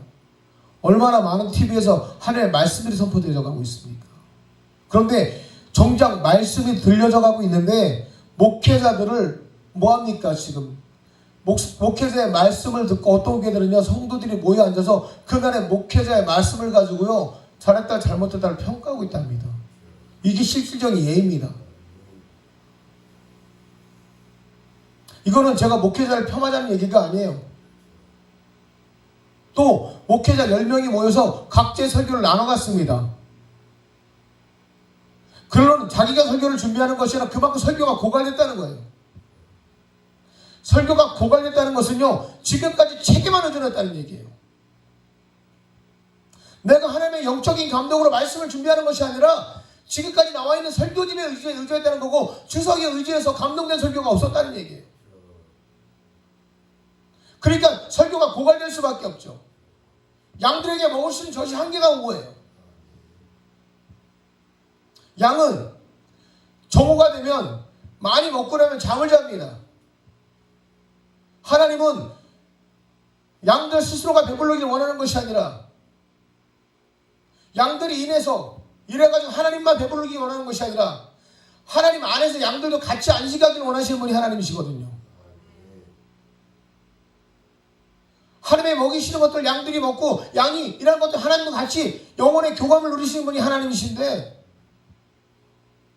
Speaker 2: 얼마나 많은 TV에서 하나님의 말씀들이 선포되어져 가고 있습니까? 그런데 정작 말씀이 들려져 가고 있는데 목회자들을 뭐합니까? 지금 목회자의 말씀을 듣고 어떤 교회들은요, 성도들이 모여 앉아서 그날의 목회자의 말씀을 가지고요, 잘했다 잘못했다를 평가하고 있답니다. 이게 실질적인 예입니다. 이거는 제가 목회자를 폄하자는 얘기가 아니에요. 또 목회자 10명이 모여서 각자의 설교를 나눠갔습니다. 그러면 자기가 설교를 준비하는 것이 아니라 그만큼 설교가 고갈됐다는 거예요. 설교가 고갈됐다는 것은요, 지금까지 책임만 의존했다는 얘기예요. 내가 하나님의 영적인 감동으로 말씀을 준비하는 것이 아니라 지금까지 나와 있는 설교집에 의존했다는 거고, 주석에 의지해서 감동된 설교가 없었다는 얘기예요. 그러니까 설교가 고갈될 수밖에 없죠. 양들에게 먹을 수 있는 젖이 한계가 온 거예요. 양은 정오가 되면 많이 먹고 나면 잠을 잡니다. 하나님은 양들 스스로가 배불르길 원하는 것이 아니라 양들이 이래가지고 하나님만 배부르기 원하는 것이 아니라 하나님 안에서 양들도 같이 안식하길 원하시는 분이 하나님이시거든요. 하나님의 먹이시는 것들 양들이 먹고 양이 일하는 것들 하나님과 같이 영혼의 교감을 누리시는 분이 하나님이신데,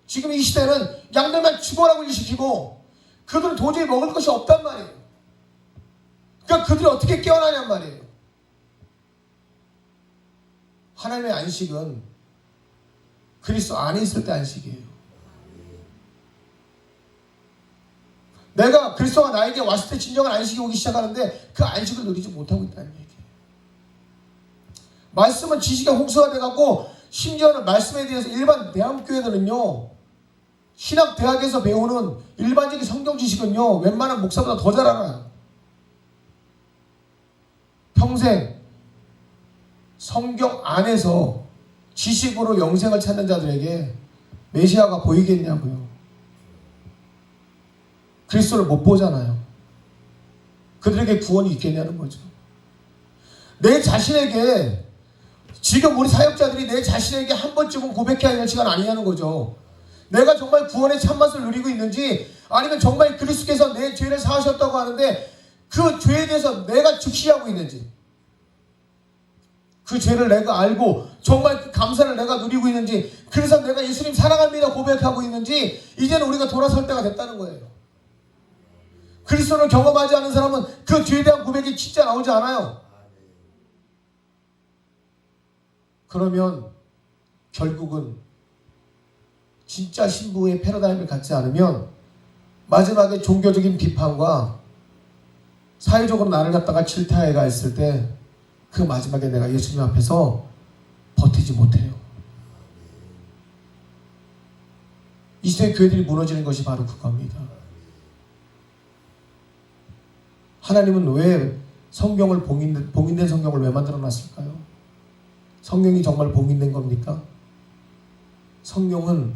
Speaker 2: 지금 이 시대는 양들만 죽어라고 일시키고 그들은 도저히 먹을 것이 없단 말이에요. 그러니까 그들이 어떻게 깨어나냔 말이에요. 하나님의 안식은 그리스도 안에 있을 때 안식이에요. 내가 그리스도가 나에게 왔을 때 진정한 안식이 오기 시작하는데 그 안식을 누리지 못하고 있다는 얘기예요. 말씀은 지식의 홍수가 돼갖고, 심지어는 말씀에 대해서 일반 대한교회들은요, 신학대학에서 배우는 일반적인 성경 지식은요, 웬만한 목사보다 더 잘 알아요. 평생 성경 안에서 지식으로 영생을 찾는 자들에게 메시아가 보이겠냐고요. 그리스도를 못 보잖아요. 그들에게 구원이 있겠냐는 거죠. 내 자신에게, 지금 우리 사역자들이 내 자신에게 한 번쯤은 고백해야 할 시간 아니냐는 거죠. 내가 정말 구원의 참맛을 누리고 있는지, 아니면 정말 그리스도께서 내 죄를 사하셨다고 하는데 그 죄에 대해서 내가 즉시하고 있는지, 그 죄를 내가 알고 정말 그 감사를 내가 누리고 있는지, 그래서 내가 예수님 사랑합니다 고백하고 있는지, 이제는 우리가 돌아설 때가 됐다는 거예요. 그리스도를 경험하지 않은 사람은 그 죄에 대한 고백이 진짜 나오지 않아요. 그러면 결국은 진짜 신부의 패러다임을 갖지 않으면 마지막에 종교적인 비판과 사회적으로 나를 갖다가 질타해 갔을 때 그 마지막에 내가 예수님 앞에서 버티지 못해요. 이 시대 교회들이 무너지는 것이 바로 그겁니다. 하나님은 왜 성경을 봉인된 성경을 왜 만들어 놨을까요? 성경이 정말 봉인된 겁니까? 성경은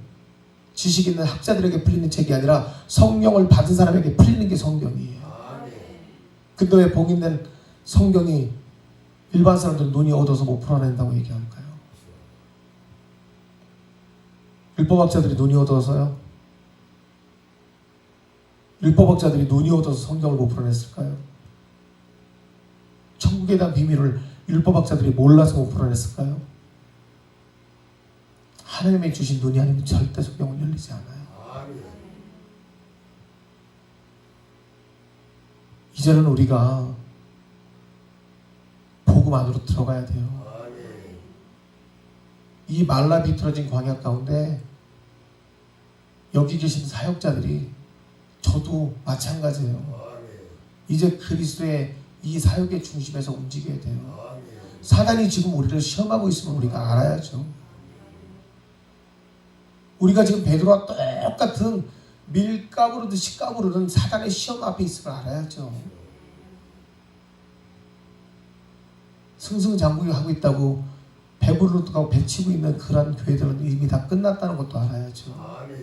Speaker 2: 지식 있는 학자들에게 풀리는 책이 아니라 성령을 받은 사람에게 풀리는 게 성경이에요. 근데 왜 봉인된 성경이 일반 사람들 눈이 어두워서 못 풀어낸다고 얘기할까요? 율법학자들이 눈이 어두워서요? 율법학자들이 눈이 어두워서 성경을 못 풀어냈을까요? 천국에 대한 비밀을 율법학자들이 몰라서 못 풀어냈을까요? 하나님이 주신 눈이 아니면 절대 성경은 열리지 않아요. 이제는 우리가 복음 안으로 들어가야 돼요. 이 말라 비틀어진 광야 가운데 여기 계신 사역자들이, 저도 마찬가지예요. 이제 그리스도의 이 사역의 중심에서 움직여야 돼요. 사단이 지금 우리를 시험하고 있으면 우리가 알아야죠. 우리가 지금 베드로와 똑같은 밀가부르듯이 까부르는 사단의 시험 앞에 있음을 알아야죠. 승승장구하고 있다고 배부르다고 배치고 있는 그런 교회들은 이미 다 끝났다는 것도 알아야죠.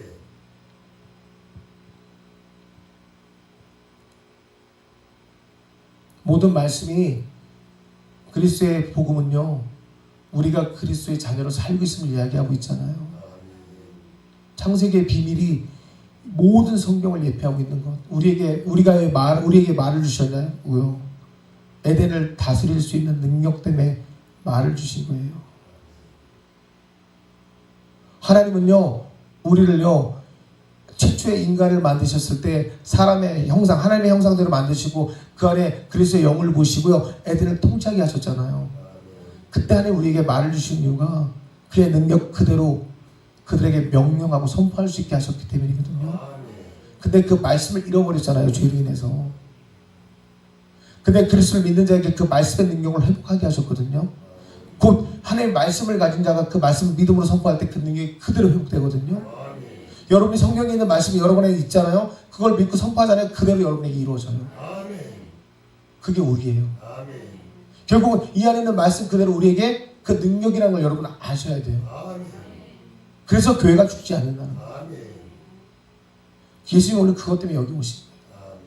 Speaker 2: 모든 말씀이, 그리스도의 복음은요, 우리가 그리스도의 자녀로 살고 있음을 이야기하고 있잖아요. 창세기의 비밀이 모든 성경을 예표하고 있는 것. 우리에게 말을 주셨냐고요. 에덴을 다스릴 수 있는 능력 때문에 말을 주신 거예요. 하나님은요, 우리를요, 최초의 인간을 만드셨을 때 사람의 형상, 하나님의 형상대로 만드시고 그 안에 그리스도의 영을 부으시고요, 에덴을 통치하게 하셨잖아요. 그때 안에 우리에게 말을 주신 이유가 그의 능력 그대로 그들에게 명령하고 선포할 수 있게 하셨기 때문이거든요. 근데 그 말씀을 잃어버렸잖아요, 죄로 인해서. 근데 그리스도를 믿는 자에게 그 말씀의 능력을 회복하게 하셨거든요. 곧 하나님의 말씀을 가진 자가 그 말씀을 믿음으로 선포할 때 그 능력이 그대로 회복되거든요. 여러분이 성경에 있는 말씀이 여러분에게 있잖아요. 그걸 믿고 선포하잖아요. 그대로 여러분에게 이루어져요. 그게 우리예요. 결국은 이 안에 있는 말씀 그대로 우리에게 그 능력이라는 걸 여러분은 아셔야 돼요. 그래서 교회가 죽지 않는다는 거예요. 예수님이 오늘 그것 때문에 여기 오신 거예요.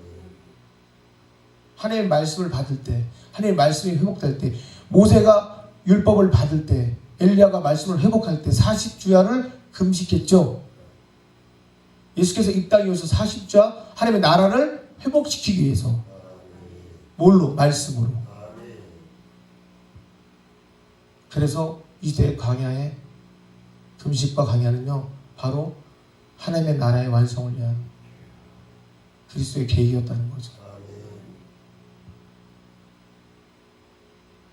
Speaker 2: 하나님의 말씀을 받을 때, 하나님의 말씀이 회복될 때, 모세가 율법을 받을 때, 엘리야가 말씀을 회복할 때 40주야를 금식했죠. 예수께서 이 땅에 오셔서 40주야 하나님의 나라를 회복시키기 위해서. 뭘로? 말씀으로. 그래서 이제 광야에 금식과 광야는요, 바로 하나님의 나라의 완성을 위한 그리스도의 계획이었다는 거죠.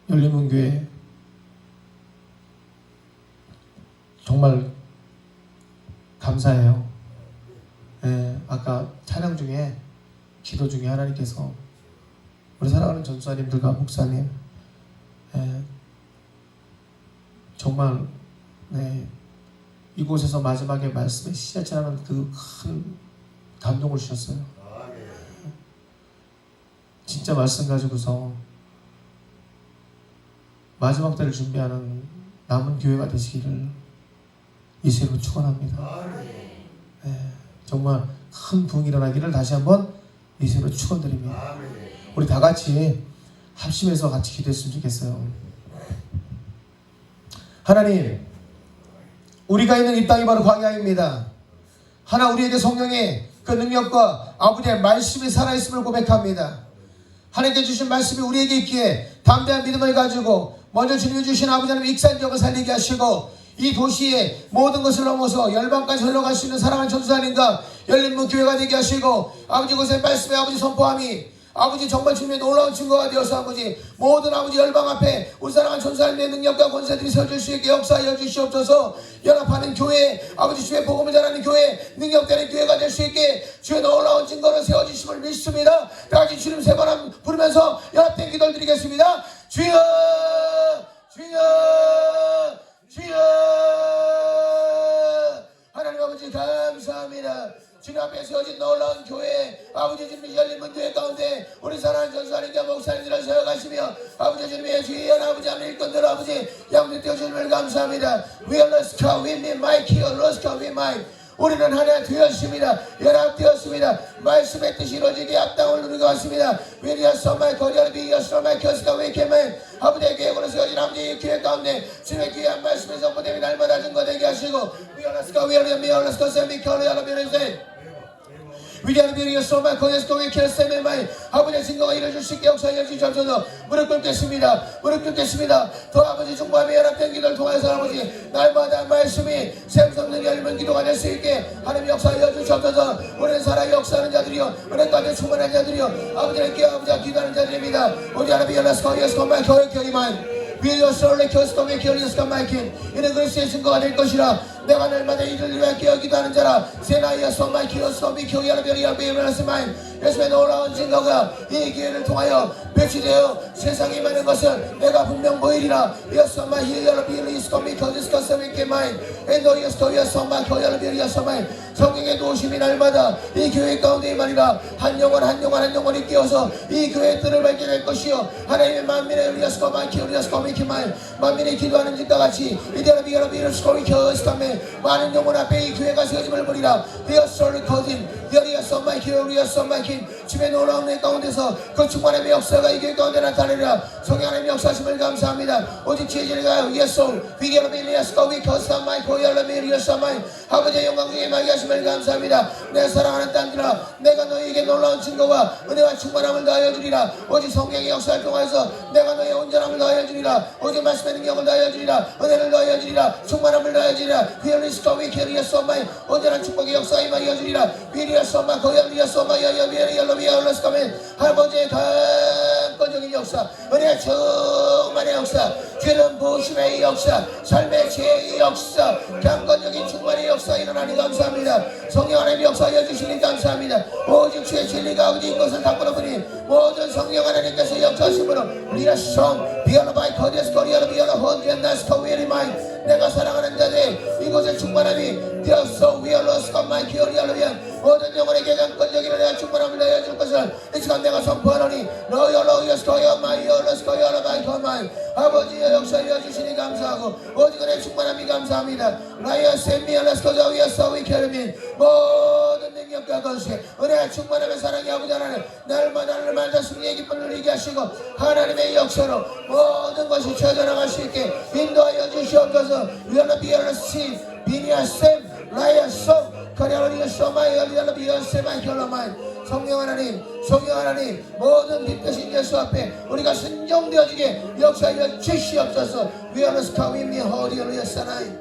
Speaker 2: 열린문교회 정말 감사해요. 아까 찬양 중에, 기도 중에 하나님께서 우리 사랑하는 전수사님들과 목사님, 정말 이곳에서 마지막에 말씀에 씨앗이라는 그 큰 감동을 주셨어요. 진짜 말씀 가지고서 마지막 때를 준비하는 남은 교회가 되시기를 예수로 축원합니다. 정말 큰 부흥이 일어나기를 다시 한번 예수로 축원드립니다. 우리 다 같이 합심해서 같이 기도했으면 좋겠어요. 하나님, 우리가 있는 이 땅이 바로 광야입니다. 하나, 우리에게 성령의 그 능력과 아버지의 말씀이 살아있음을 고백합니다. 하나님께 주신 말씀이 우리에게 있기에 담대한 믿음을 가지고 먼저 주님이 주신 아버지 하나님 익산지역을 살리게 하시고 이 도시의 모든 것을 넘어서 열방까지 흘러갈 수 있는 사랑하는 전수사님과 열린문 교회가 되게 하시고 아버지 그것의 말씀에 아버지 선포함이 아버지 정말 주님의 놀라운 증거가 되어서 아버지 모든 아버지 열방 앞에 우리 사랑하는 전사님의 능력과 권세들이 서줄 수 있게 역사하여 주시옵소서. 연합하는 교회, 아버지 주의 복음을 전하는 교회, 능력되는 교회가 될 수 있게 주의 놀라운 증거를 세워주심을 믿습니다. 다같이 주님 세 번 부르면서 연합된 기도를 드리겠습니다. 주여 주여 주여. 하나님 아버지 감사합니다. 주님 앞에 세워진 놀라운 교회, 아버지 주님의 열린문 교회 가운데 우리 사랑하는 전사님과 목사님들을 세워가시며 아버지 주님의 주의한 아버지 하나님 일꾼들 아버지 양들 띄워주님을 감사합니다. We are lost God, we need my key, lost God, we mine. 우리는 하나 되었습니다. 연합되었습니다. 말씀의 뜻이 이루어지게 앞당을 누리고 왔습니다. We are so my God, we are so my God, we can man. 아버지의 계획으로 세워진 아버지의 교회 가운데 주님의 귀한 말씀의 선포됨이 날마다 증거되게 하시고 We are lost God, we are lost God, we can man. 위대한 비리어 소마 거기에서 통해 결세의 마이 아버지의 증거가 이루어질 수 있게 역사하여 주시옵소서. 무릎 꿇겠습니다. 무릎 꿇겠습니다. 더 아버지 중보하며 연합된 기도를 통해서 아버지 날마다 말씀이 생성된 열리면 기도가 될 수 있게 하나님 역사하여 주시옵소서. 우리는 살아 역사하는 자들이요 은혜 가운데 충만한 자들이요 아버지의 기도 아버지가 기도하는 자들입니다. 우리 하나님 연락스 거기에서 통해 교회 교회만 위에서 솔레 교스통의 결리스가 마이킨 이는 그리스도의 증거가 될 것이라. 내가 날마다 이를 위하여 기도하는 자라. 세나이아 소마이 키오스토미 교회하는 별이야 베이브라스마인. 예수의 놀라운 증거가 이 기회를 통하여 배치되어 세상에 많은 것을 내가 분명 보이리라. 예수마 히어라 비리스토미 거디스카스미케 마인 엔도 예스토야 소마 교회하는 별이야 소마인. 성경의 도심이 날마다 이 교회 가운데 임하리라. 한 영혼 한 영혼 한 영혼이 끼어서 이 교회의 뜰을 밝게 될 것이요 하나님의 만민의 우리야스코마 키오리야스코미 키마인 만민이 기도하는 짓과 같이 이대로 비어라 비르스코미 교스카메 많은 영혼 앞에 이 교회가 세워짐을 보리라. 비어스토리 코딘 비어리야 소마 키오리야 소마 키
Speaker 1: 하나님 주의 놀라운 내 가운데서 그 충만함의 역사가 이 교회 가운데 나타내리라. 성령 하나님의 역사심을 감사합니다. 오직 지혜진이가 예수 위기를 예수가 위커스한 마이 고열을 미리었어 마이 아버지의 영광 중에 마이 하심을 감사합니다. 내 사랑하는 딸들아 내가 너희에게 놀라운 증거와 은혜와 충만함을 더하여 주리라. 오직 성령의 역사를 통해서 내가 너희의 온전함을 더하여 주리라. 오직 말씀의 능력을 더하여 주리라. 은혜를 더하여 주리라. 충만함을 더하여 주리라. 위엘리스토 위케리었어 마이 온전한 축복의 역사가 임하여 주리라. 위리었어 마 고열리었어 마 여여 위엘리얼로 위엘러스카멘 아버지의 강권적인 역사 은혜의 충만의 역사 기름 부으심의 역사 삶의 지혜의 역사 강권적인 충만의 역사 일어나니 감사합니다. 성령 하나님의 역사하여 주시니 감사합니다. 오직 주의 진리가 어디 것을 닦고 보니 모든 성령 하나님께서 역사하심으로 리아성 비어나바이 거디에스 거리아로 비어나 혼지엔 나스커 위에리마이 내가 사랑하는 자들 이곳에 충만함이 되었어 위얼러스커 마이 기어리아로 위한 모든 영혼에게 강권적인 은혜와 충만함을 내어줄 것을 이 시간 내가 선포하노니 너여러여스커여 마이 여러스커여 마이 거마이 아버지의 역사하여 주시니 감사하고 오직 은혜 충만함이 감사합니다. 라이어 셈미얼러스커저 위어서 위케르민 모든 능력과 건세 은혜와 충만함의 사랑이 아버지 하나님 나를 말자 승리의 기쁨을 누리게 하시고 하나님의 역사로 모든 것이 쳐져나갈 수 있게 인도하여 주시옵소서. 위얼러 비얼러시 비니아셈 라이어성 거리아로니가 소마이얼리얼러 비얼세마이 결러마이 성령 하나님 모든 빛대신 예수 앞에 우리가 순종되어지게 역사하여 주시옵소서. 위얼러스카 위미 호리얼리아 사나이